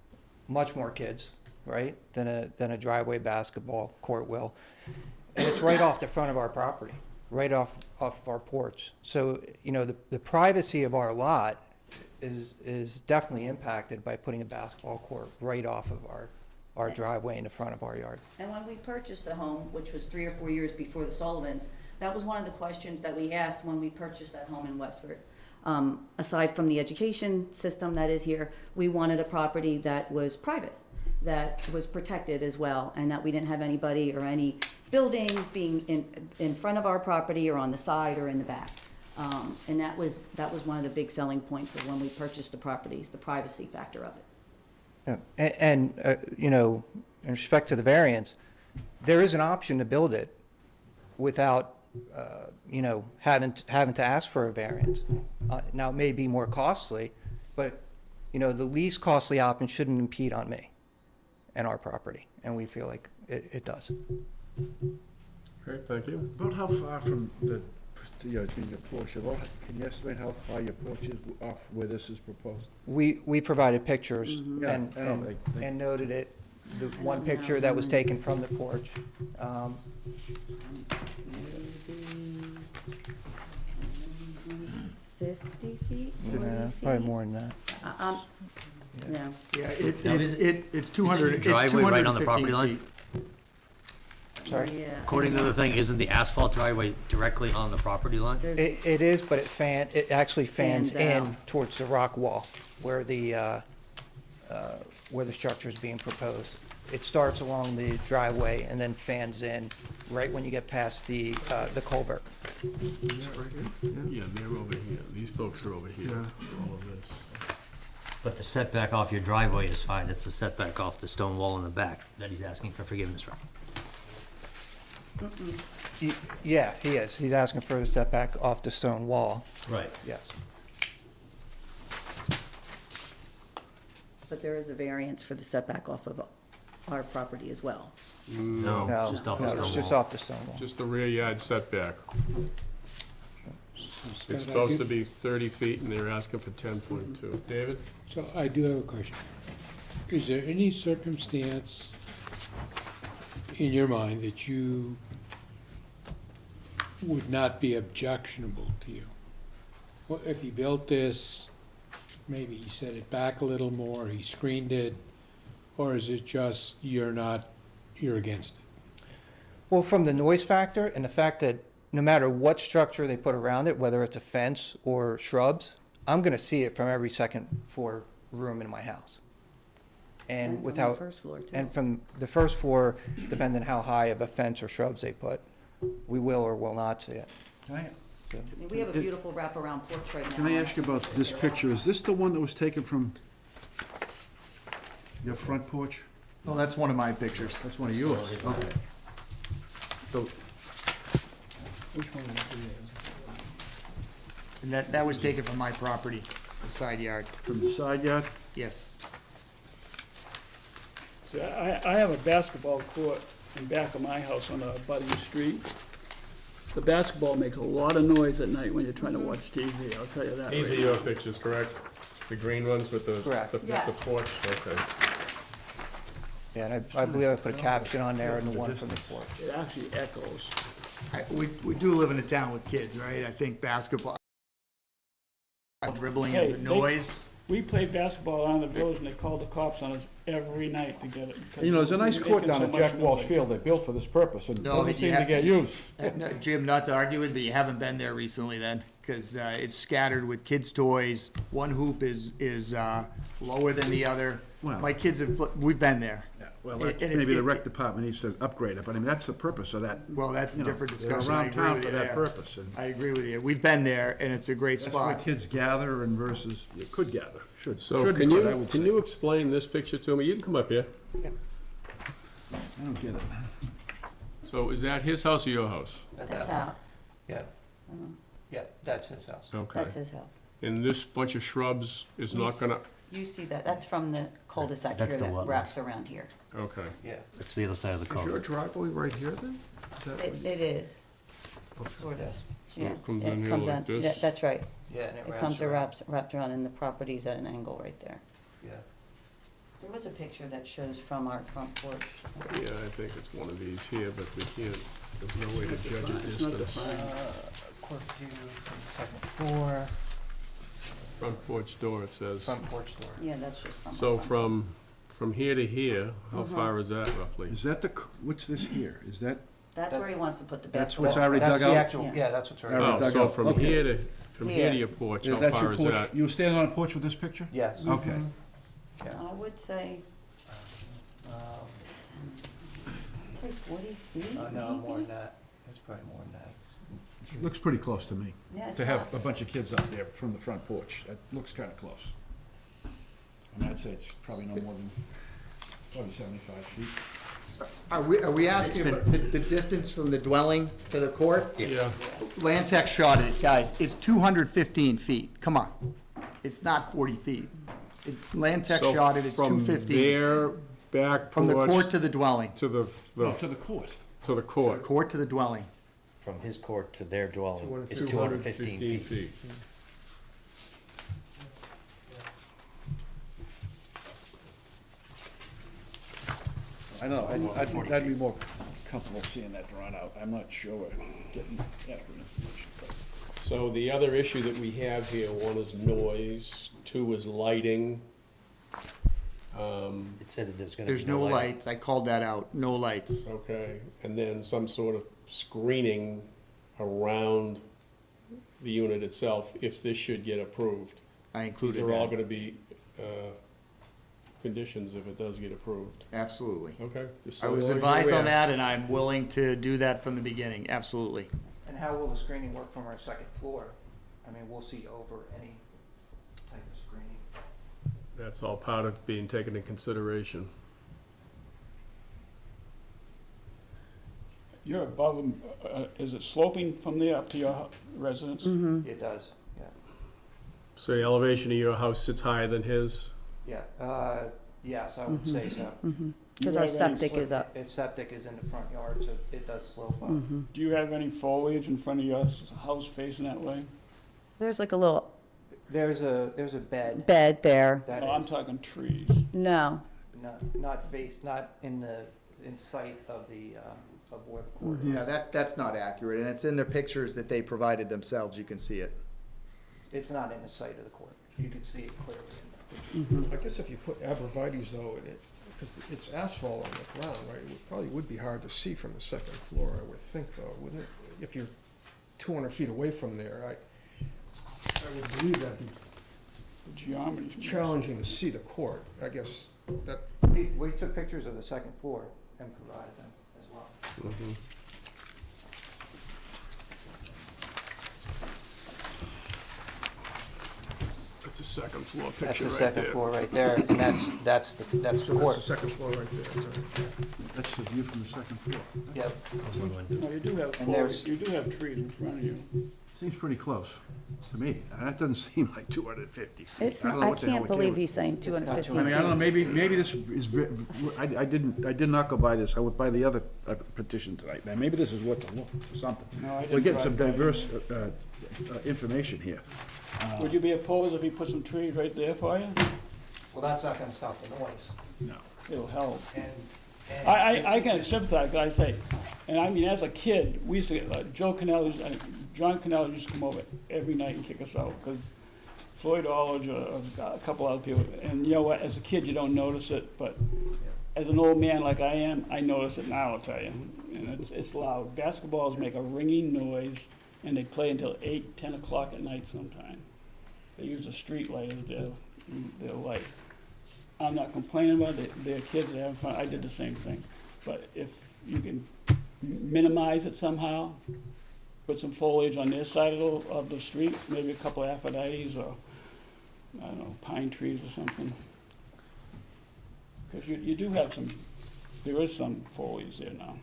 much more kids, right, than a driveway basketball court will. And it's right off the front of our property, right off our porch. So, you know, the privacy of our lot is definitely impacted by putting a basketball court right off of our driveway in the front of our yard. And when we purchased the home, which was 3 or 4 years before the Sullivans, that was one of the questions that we asked when we purchased that home in Westford. Aside from the education system that is here, we wanted a property that was private, that was protected as well, and that we didn't have anybody or any buildings being in front of our property or on the side or in the back. And that was one of the big selling points of when we purchased the properties, the privacy factor of it. Yeah. And you know, in respect to the variance, there is an option to build it without, you know, having to ask for a variance. Now, it may be more costly, but, you know, the least costly option shouldn't impede on me and our property, and we feel like it does. Okay, thank you. About how far from your porch, can you estimate how far your porch is off where this is proposed? We provided pictures Yeah, and noted it. The one picture that was taken from the porch. Maybe 50 feet, 40 Yeah, feet? probably more than that. Yeah. Yeah, it's 200, it's driveway right on the 215 property line? feet. Sorry? Yeah. According to the thing, isn't the asphalt driveway directly on the property line? It is, but it actually fans Fans in towards the rock wall where the structure is being proposed. It starts along the driveway and then fans in right when you get past the culvert. Yeah, they're over here. These folks are over here, all of this. But the setback off your driveway is fine. It's the setback off the stone wall in the back that he's asking for forgiveness from. Yeah, he is. He's asking for the setback off the stone wall. Right. Yes. But there is a variance for the setback off of our property as well. No, No, just off no, the stone it's just wall. off the stone wall. Just the rear yard setback. It's supposed to be 30 feet, and they're asking for 10.2. David? So I do have a question. Is there any circumstance in your mind that you would not be objectionable to you? Well, if he built this, maybe he set it back a little more, he screened it, or is it just you're against it? Well, from the noise factor and the fact that no matter what structure they put around it, whether it's a fence or shrubs, I'm gonna see it from every second floor room in my house. And from without, the first floor, too. and from the first floor, depending how high of a fence or shrubs they put, we will or will not see it. So, We have a beautiful wraparound porch right now. Can I ask you about this picture? Is this the one that was taken from your front porch? Well, that's one of my pictures. That's one of yours. Okay. So, Which one is it? and that was taken from my property, the side yard. From the side yard? Yes. See, I have a basketball court in back of my house on a budding street. The basketball makes a lot of noise at night when you're trying to watch TV, I'll tell you that. These are right your now. pictures, correct? The green ones with the Correct. the Yes. porch? Okay. yeah, and I believe I put a caption on there and the one from the porch. It actually echoes. We do live in a town with kids, right? I think basketball, dribbling is a Hey, noise. We played basketball on the village and they called the cops on us every night to get it. because You know, there's a nice we were court making down so at much Jack Walsh noise. Field they built for this purpose, and No, doesn't you seem to have- get used. No, Jim, not to argue with, but you haven't been there recently then, because it's scattered with kids' toys. One hoop is lower than the other. Well- My kids we've been there. Well, And that's, if- maybe the if- rec department needs to upgrade it, but I mean, that's the purpose of that. Well, that's a You know, different they're discussion. I around agree town with for you that there. purpose, and I agree with you. We've been there, and it's a great that's where spot. kids gather and versus, you could gather, So should can be, I you, would can say. you explain this picture to me? You can come up here. I don't get it. So is that his house or your house? That's house. Yeah, yeah, that's his house. Okay. That's his house. And this bunch of shrubs is not gonna, You see that, that's from the cul-de-sac That's here the that wetlands. wraps around here. okay. Yeah. It's the other side of the Is your culvert. driveway right here then? Is that what It is, sort of, So yeah. it comes in here like this? Yeah, that's right. Yeah, and It comes wrapped around, and the property's at an angle right there. Yeah. There was a picture that shows from our front porch. Yeah, I think it's one of these here, but we can't, there's no way to judge a It's not distance. defined. Court view from the second floor, Front porch door, it says. front porch door. Yeah, that's just from. So our front from here to here, how Mhm. far is that roughly? Is that what's this here? Is that, That's where he wants to put the That's basketball. what's already That's dug the out? actual, Yeah. yeah, that's what's Already already. Oh, dug so out. from Okay. here to Here. your porch, is how that far your is porch? that? You were standing on a porch with this picture? Yes. Okay. I would say, Um, 10, I'd say 40 feet, no, more maybe? than that. It's probably more than that. Looks pretty close to me. Yeah, it's To have not- a bunch of kids up there from the front porch, that looks kinda close. I mean, I'd say it's probably no more than, probably 75 feet. Are we asking about the distance from the dwelling to the court? Yeah. Land Tech shot it, guys, it's 215 feet, come on. It's not 40 feet. Land Tech So shot it, it's from 215. their back From the court porch to the dwelling, to the, No, to the court. to the court. court to the dwelling. From his court to their dwelling is 215 215 feet. I know, I'd be more comfortable seeing that drawn out. I'm not sure we're getting accurate information, but. So the other issue that we have here, one is noise, two is lighting. It said that there's gonna be There's no lights, I called that out, no lights. Okay, and then some sort of screening around the unit itself if this should get approved. I These included are all that, gonna be, conditions if it does get approved. absolutely. Okay? just I so was you're advised on aware. that, and I'm willing to do that from the beginning, absolutely. And how will the screening work from our second floor? I mean, we'll see over any type of screening. That's all part of being taken into consideration. You're above him, is it sloping from there up to your residence? It does, yeah. So the elevation of your house sits higher than his? Yeah, yes, I would say so. Because You our have any septic is up. Its septic is in the front yard, so it does slope up. Do you have any foliage in front of your house facing that way? There's like a little There's a bed bed there. that No, I'm is talking trees. No, not in sight of the, of where the court is. Yeah, that's not accurate, and it's in the pictures that they provided themselves, you can see it. It's not in the sight of the court. You can see it clearly in the pictures. I guess if you put abrevieties though in it, because it's asphalt on the ground, right, it probably would be hard to see from the second floor, I would think though, wouldn't it? If you're 200 feet away from there, I would believe that'd be The geometry's. challenging to see the court. I guess that, We took pictures of the second floor and provided them as well. That's a second floor picture That's the right second there. floor right there, and that's the so that's the court. second floor right there. That's the view from the second floor. Yep. No, you do have And there's- foliage, you do have trees in front of you. Seems pretty close to me. That doesn't seem like 250 feet. it's I don't not, know I what the hell can't it came believe with. he's saying It's not 215 I mean, I don't know, feet. maybe this is, I did not go by this, I went by the other petition tonight, man, maybe this is what to look, or something. No, I We're didn't getting some drive by. diverse, information here. Would you be opposed if he put some trees right there for you? Well, that's not gonna stop the noise. No. It'll help. And I can sympathize, 'cause I say, and I mean, as a kid, we used to get, John Cannell used to come over every night and kick us out, because Floyd Aldridge, a couple other people, and you know what, as a kid, you don't notice it, but as an old man like I am, I notice it now, I'll tell you, and it's loud. Basketballs make a ringing noise, and they play until 8, 10 o'clock at night sometime. They use a street light as their light. I'm not complaining about it, they're kids, they're having fun, I did the same thing. But if you can minimize it somehow, put some foliage on their side of the street, maybe a couple of Aphrodite or, I don't know, pine trees or something. Because you do have some, there is some foliage there now.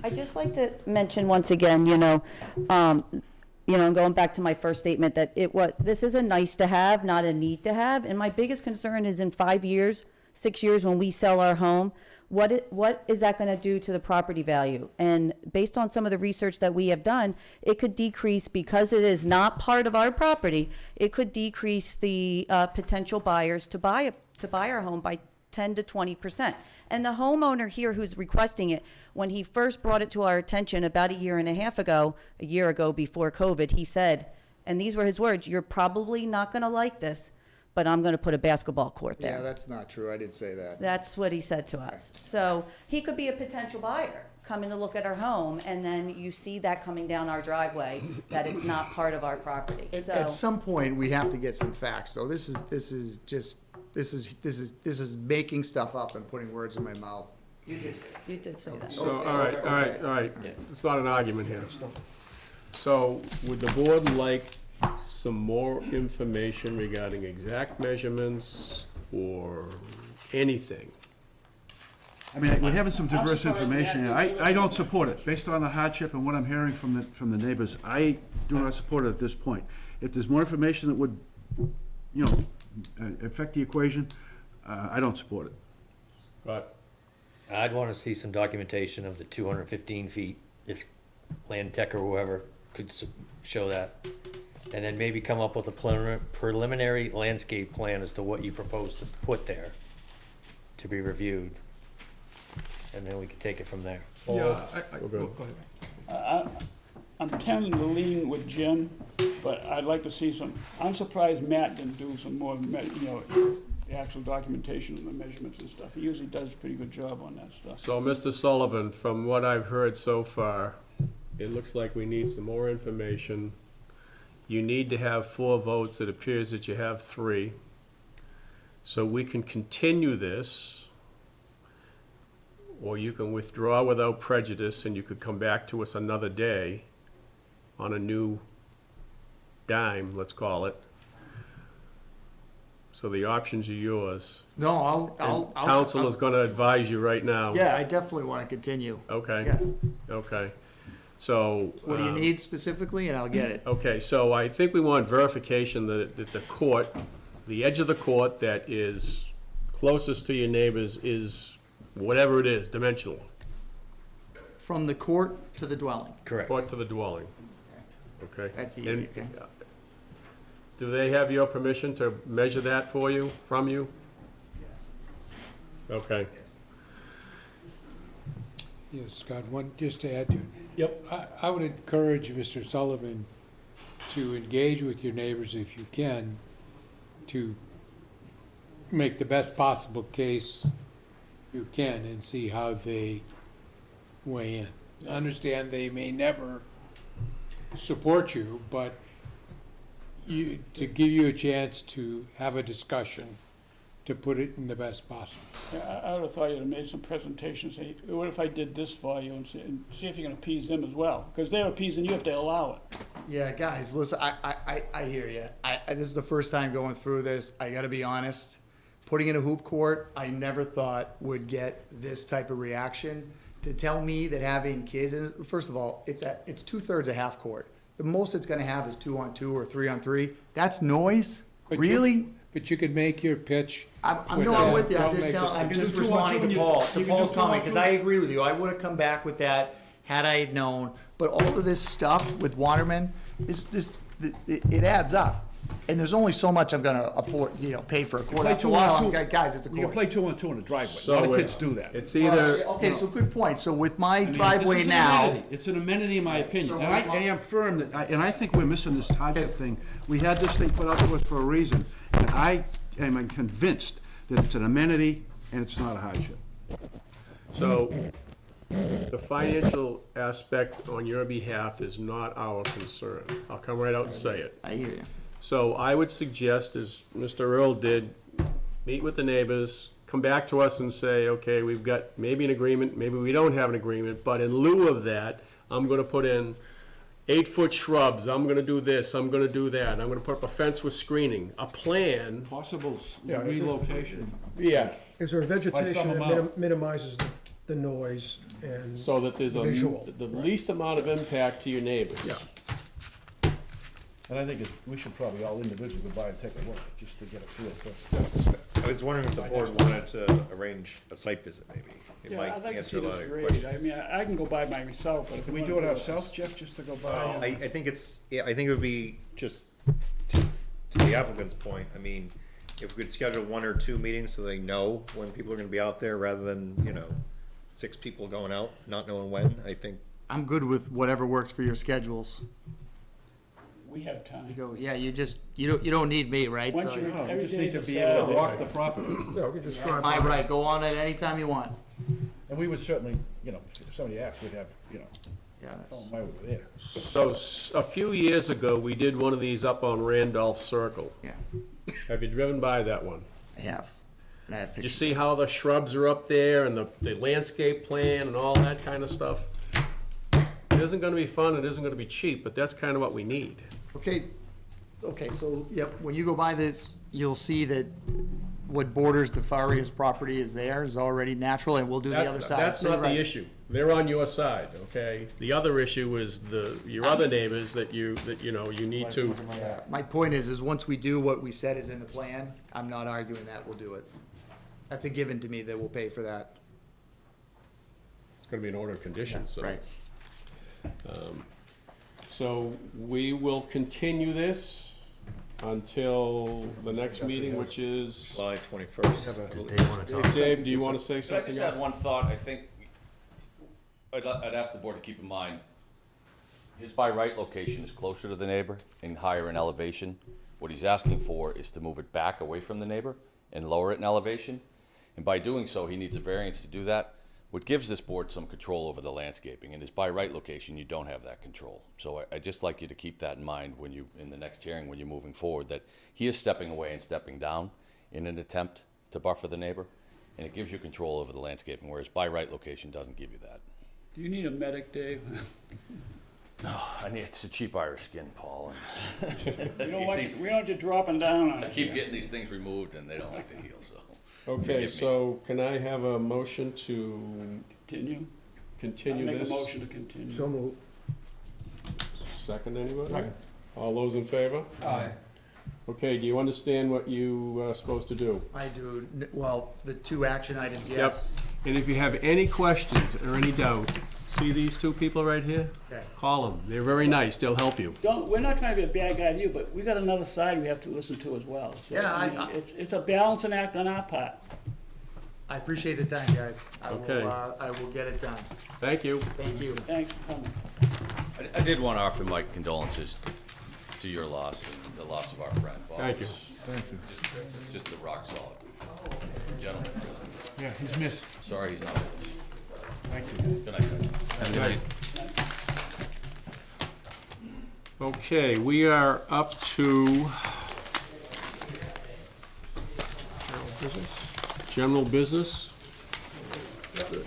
I'd just like to mention once again, going back to my first statement, that this is a nice to have, not a need to have. And my biggest concern is in 5 years, 6 years, when we sell our home, what is that going to do to the property value? And based on some of the research that we have done, it could decrease, because it is not part of our property, it could decrease the potential buyers to buy our home by 10 to 20%. And the homeowner here who's requesting it, when he first brought it to our attention about a year ago before COVID, he said, and these were his words, "You're probably not going to like this, but I'm going to put a basketball court there." Yeah, that's not true. I didn't say that. That's what he said to us. So he could be a potential buyer coming to look at our home, and then you see that coming down our driveway, that it's not part of our property. At some point, we have to get some facts, though. This is making stuff up and putting words in my mouth. You did say that. So, all right. It's not an argument here. So, would the board like some more information regarding exact measurements or anything? I mean, we're having some diverse information here. I don't support it. Based on the hardship and what I'm hearing from the neighbors, I do not support it at this point. If there's more information that would, affect the equation, I don't support it. But I'd want to see some documentation of the 215 feet, if Land Tech or whoever could show that. And then maybe come up with a preliminary landscape plan as to what you propose to put there to be reviewed. And then we could take it from there. yeah, Go ahead. I'm tending to lean with Jim, but I'd like to see some, I'm surprised Matt didn't do some more, the actual documentation of the measurements and stuff. He usually does a pretty good job on that stuff. So, Mr. Sullivan, from what I've heard so far, it looks like we need some more information. You need to have 4 votes. It appears that you have 3. So we can continue this, or you can withdraw without prejudice, and you could come back to us another day on a new dime, let's call it. So the options are yours. No, I'll. Council is gonna advise you right now. Yeah, I definitely want to continue. Okay, Yeah. okay. So. What do you need specifically, and I'll get it. Okay, so I think we want verification that the court, the edge of the court that is closest to your neighbors is whatever it is, dimensional. From the court to the dwelling. Correct. Court to the dwelling. Okay. That's easy, And, okay. do they have your permission to measure that for you, from you? Yes. Okay. Yeah, Scott, just to add to it. Yep. I would encourage Mr. Sullivan to engage with your neighbors if you can, to make the best possible case you can and see how they weigh in. I understand they may never support you, but to give you a chance to have a discussion, to put it in the best possible. I would have thought you'd have made some presentations, say, what if I did this for you, and see if you can appease them as well, because they're appeasing you if they allow it. Yeah, guys, listen, I hear you. This is the first time going through this. I gotta be honest. Putting in a hoop court, I never thought would get this type of reaction. To tell me that having kids, and first of all, it's 2/3 a half court. The most it's gonna have is 2-on-2 or 3-on-3. That's noise? Really? But you could make your pitch. I'm with you. I'm just responding to Paul. To Paul's comment, because I agree with you. I would have come back with that had I had known. But all of this stuff with Waterman it adds up. And there's only so much I'm gonna afford, pay for a court. After a while, guys, it's a You court. play 2-on-2 in a driveway. A So lot of kids do that. It's either, Okay, so good point. So with my I mean, driveway this is an now. amenity. It's an amenity in my opinion, So and I am firm that, and I think we're missing this hardship thing. We had this thing put out to us for a reason, and I am convinced that it's an amenity and it's not a hardship. so, The financial aspect on your behalf is not our concern. I'll come right out and say it. I hear you. So I would suggest, as Mr. Earl did, meet with the neighbors, come back to us and say, okay, we've got maybe an agreement, maybe we don't have an agreement, but in lieu of that, I'm gonna put in 8-foot shrubs, I'm gonna do this, I'm gonna do that, I'm gonna put up a fence with screening, a plan. Possible Yeah, it's just- relocation. Yeah. Is there a vegetation some that amount. minimizes the noise and So that there's visual? the least amount of impact to your neighbors. Yeah. And I think we should probably all individually go by and take a look, just to get a feel for. I was wondering if the board wanted to arrange a site visit, maybe. It Yeah, might I'd like to answer see a lot this of grade. questions. I mean, I can go by myself, but if Can you we wanna do it ourselves, Jeff, just to go by? I think it's, yeah, I think it would be just to the applicant's point, I mean, if we could schedule 1 or 2 meetings so they know when people are gonna be out there, rather than, 6 people going out, not knowing when, I think. I'm good with whatever works for your schedules. We have time. You go, yeah, you don't need me, right? Once So, you- No, we every just need to day's a be able to Saturday. walk the property. Yeah, we can just drive my by. right, go on it anytime you want. And we would certainly, if somebody asked, we'd have, Yeah, tell that's, them why we were there. So a few years ago, we did one of these up on Randolph Circle. yeah, Have you driven by that one? I have. And I have Did you pictures. see how the shrubs are up there and the landscape plan and all that kind of stuff? It isn't gonna be fun, it isn't gonna be cheap, but that's kind of what we need. Okay, so, yep, when you go by this, you'll see that what borders the Farias property is there is already natural, and we'll do the other side. That's So you're not the right. issue. They're on your side, okay? The other issue is your other neighbors that you need to. My point is once we do what we said is in the plan, I'm not arguing that, we'll do it. That's a given to me that we'll pay for that. It's gonna be an order of conditions, so. Right. So we will continue this until the next meeting, which is, July 21st. Does Dave wanna talk? Dave, do you wanna say Could I something just else? add one thought? I think, I'd ask the board to keep in mind, his by right location is closer to the neighbor and higher in elevation. What he's asking for is to move it back away from the neighbor and lower it in elevation. And by doing so, he needs a variance to do that, which gives this board some control over the landscaping. In his by right location, you don't have that control. So I'd just like you to keep that in mind when you, in the next hearing, when you're moving forward, that he is stepping away and stepping down in an attempt to buffer the neighbor, and it gives you control over the landscaping, whereas by right location doesn't give you that. Do you need a medic, Dave? No, it's a cheap Irish skin, Paul. We don't want you dropping down on I it. keep getting these things removed and they don't like to heal, so. Okay, Forgive me. so can I have a motion to Continue? I'll continue make a this? motion to continue. So moved. Second, anybody? Second. All those in favor? Aye. Okay, do you understand what you are supposed to do? I do, well, the 2 action items, yes. And if you have any questions or any doubt, see these 2 people right here? Okay. Call them, they're very nice, they'll help you. We're not trying to be a bad guy to you, but we got another side we have to listen to as well. So, Yeah, I mean, it's a balancing act on our part. I appreciate the time, guys. Okay. I will get it done. Thank you. Thank you. Thanks for coming. I did want to offer my condolences to your loss and the loss of our friend. Bob Thank you. was Thank you. Just a rock solid gentleman. Yeah, he's missed. Sorry he's not with us. Thank you. Good night, guys. Have a good night. Okay, we are up to general business.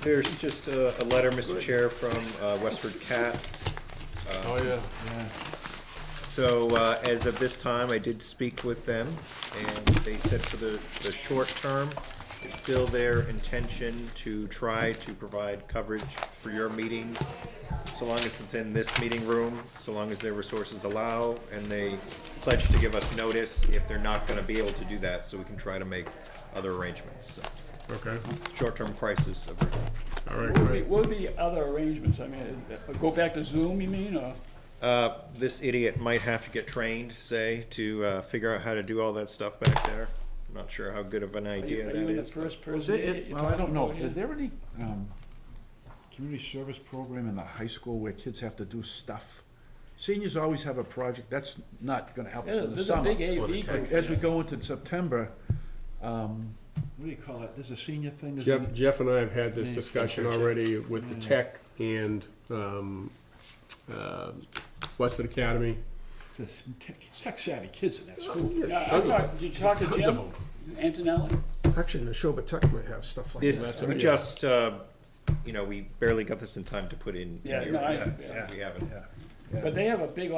There's just a letter, Mr. Chair, from WestfordCAT. Oh, yeah. So as of this time, I did speak with them, and they said for the short term, it's still their intention to try to provide coverage for your meetings, so long as it's in this meeting room, so long as their resources allow, and they pledge to give us notice if they're not gonna be able to do that, so we can try to make other arrangements. So, Okay, short-term crisis agreement. all right, What great. would be other arrangements? I mean, go back to Zoom, you mean, or? This idiot might have to get trained, say, to figure out how to do all that stuff back there. I'm not sure how good of an idea Are that you in the is. first Is person? it, you're well, I don't talking know, about here? is there any, community service program in the high school where kids have to do stuff? Seniors always have a project, that's not gonna help us in the There's a summer. big AV group. As we go into September, what do you call it? There's a senior thing. there's a- Jeff and I have had this Yeah, discussion picture. already with the tech and Westford Academy. There's tech savvy kids in that school. Did you talk to Tons of Jim them. Antonelli? Actually, Neshoba Tech might have stuff like This, that. we just, we barely got this in time to put in. Yeah, here no, I- yet, so we haven't. But they have a big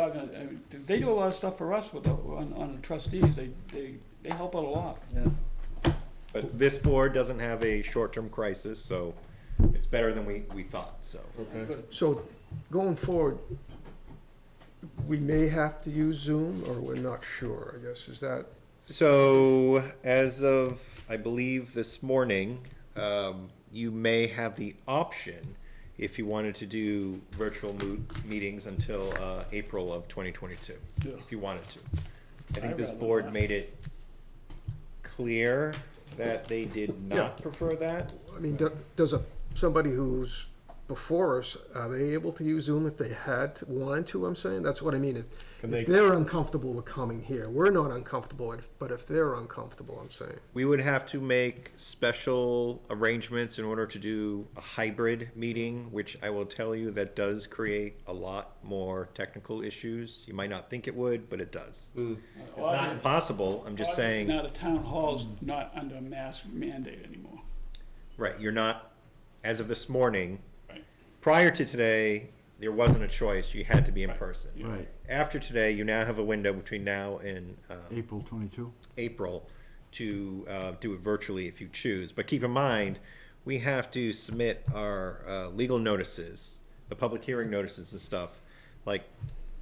they do a lot of stuff for us with on the trustees. They help out a lot. But this board doesn't have a short-term crisis, so it's better than we thought, so. So, going forward, we may have to use Zoom, or we're not sure, I guess, is that? So, as of, I believe, this morning, you may have the option, if you wanted to do virtual meetings until April of 2022, if you wanted to. I think I'd this rather board not. made it clear that they did not prefer that. I mean, does somebody who's before us, are they able to use Zoom if they wanted to, I'm saying? That's what I mean, if they're uncomfortable with coming here, we're not uncomfortable, but if they're uncomfortable, I'm saying. We would have to make special arrangements in order to do a hybrid meeting, which I will tell you that does create a lot more technical issues. You might not think it would, but it does. It's not impossible, I'm just saying. Now the town hall's not under a mask mandate anymore. Right, you're not, as of this morning, Right. prior to today, there wasn't a choice, you had to be in person. Right, After today, you now have a window between now and April 22. April to do it virtually if you choose. But keep in mind, we have to submit our legal notices, the public hearing notices and stuff, like,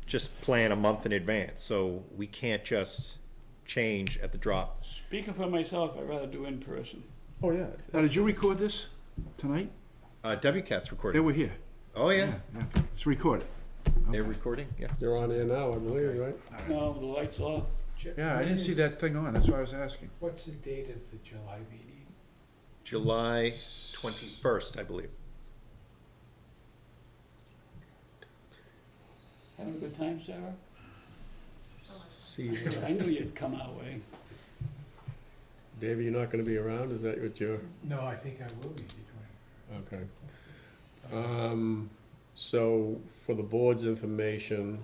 just plan a month in advance. So we can't just change at the drop. Speaking for myself, I'd rather do in person. Oh, yeah. Now, did you record this tonight? WCAT's They recording. were here. Oh, yeah, Okay. It's recorded. they're recording, yeah. They're on air now, I believe, right? No, the lights off. Yeah, I didn't see that thing on, that's why I was asking. What's the date of the July meeting? July 21st, I believe. Having a good time, Sarah? See you. I knew you'd come our way. Davey, you're not gonna be around, is that what you're, No, I think I will be the 21st. okay. So, for the board's information,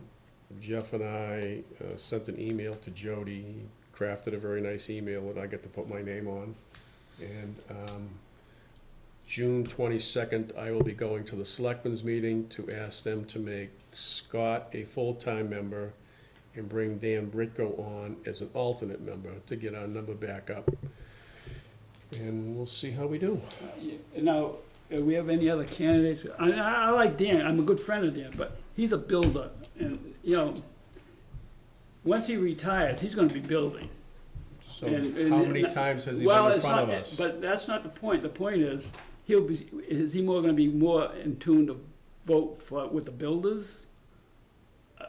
Jeff and I sent an email to Jody, crafted a very nice email that I get to put my name on. And June 22nd, I will be going to the selectmen's meeting to ask them to make Scott a full-time member and bring Dan Britko on as an alternate member to get our number back up. And we'll see how we do. Now, we have any other candidates? I like Dan, I'm a good friend of Dan, but he's a builder, and, once he retires, he's gonna be building. So And- how many times has he Well, been in it's front of not- us? But that's not the point. The point is, is he gonna be more in tune to vote with the builders?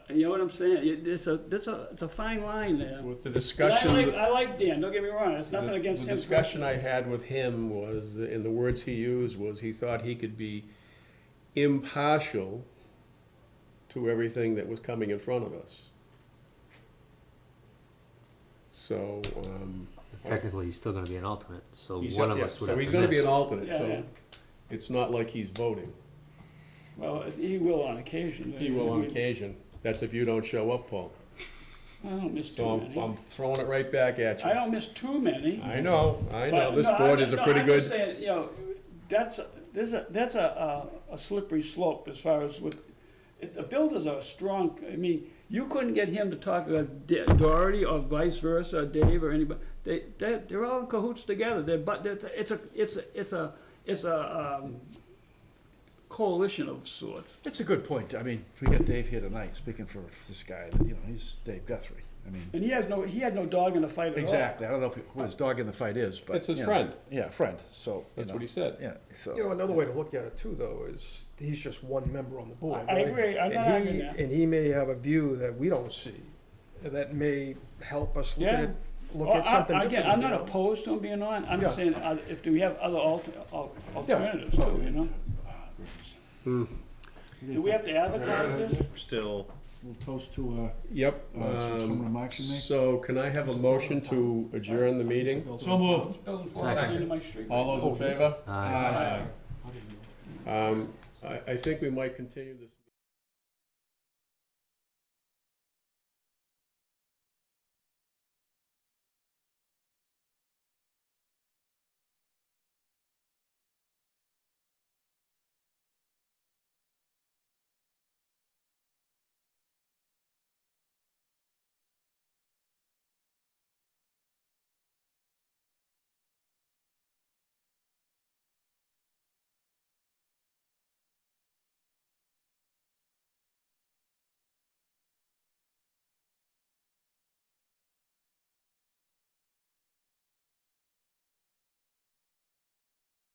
You know what I'm saying? It's a fine line there. With the But discussion. I like Dan, don't get me wrong, it's nothing against him. The discussion I had with him was, and the words he used was, he thought he could be impartial to everything that was coming in front of us. So, Technically, he's still gonna be an alternate, so he's, one of yeah, us would so have he's to gonna be miss. an alternate, Yeah, so yeah. it's not like he's voting. Well, he will on occasion. He will on occasion. That's if you don't show up, Paul. I don't miss too So many. I'm throwing it right back at you. I don't miss too many. I know, But, this no, board is a pretty I'm just good, saying, that's a slippery slope as far as with, if the builders are strong, I mean, you couldn't get him to talk about Doherty or vice versa, or Dave or anybody. They're all in cahoots together. It's a coalition of sorts. It's a good point. I mean, we got Dave here tonight, speaking for this guy, he's Dave Guthrie. I mean, And he had no dog in the fight at all. exactly. I don't know what his dog in the fight is, but. It's his you know, friend. Yeah, friend, so. that's what he said. Yeah, so. Another way to look at it too, though, is he's just one member on the board. I right? agree. I'm not And arguing that. And he may have a view that we don't see, that may help us look at Yeah. it, look at something different. Again, I'm not opposed to him being on, I'm just Yeah. saying, if do we have other alternatives too, Hmm. Do we have to advertise this? We're still We'll toast to, Yep. some remarks you make? So can I have a motion to adjourn the meeting? So moved. Building Second. end of my street. All those in favor? Aye. I think we might continue this.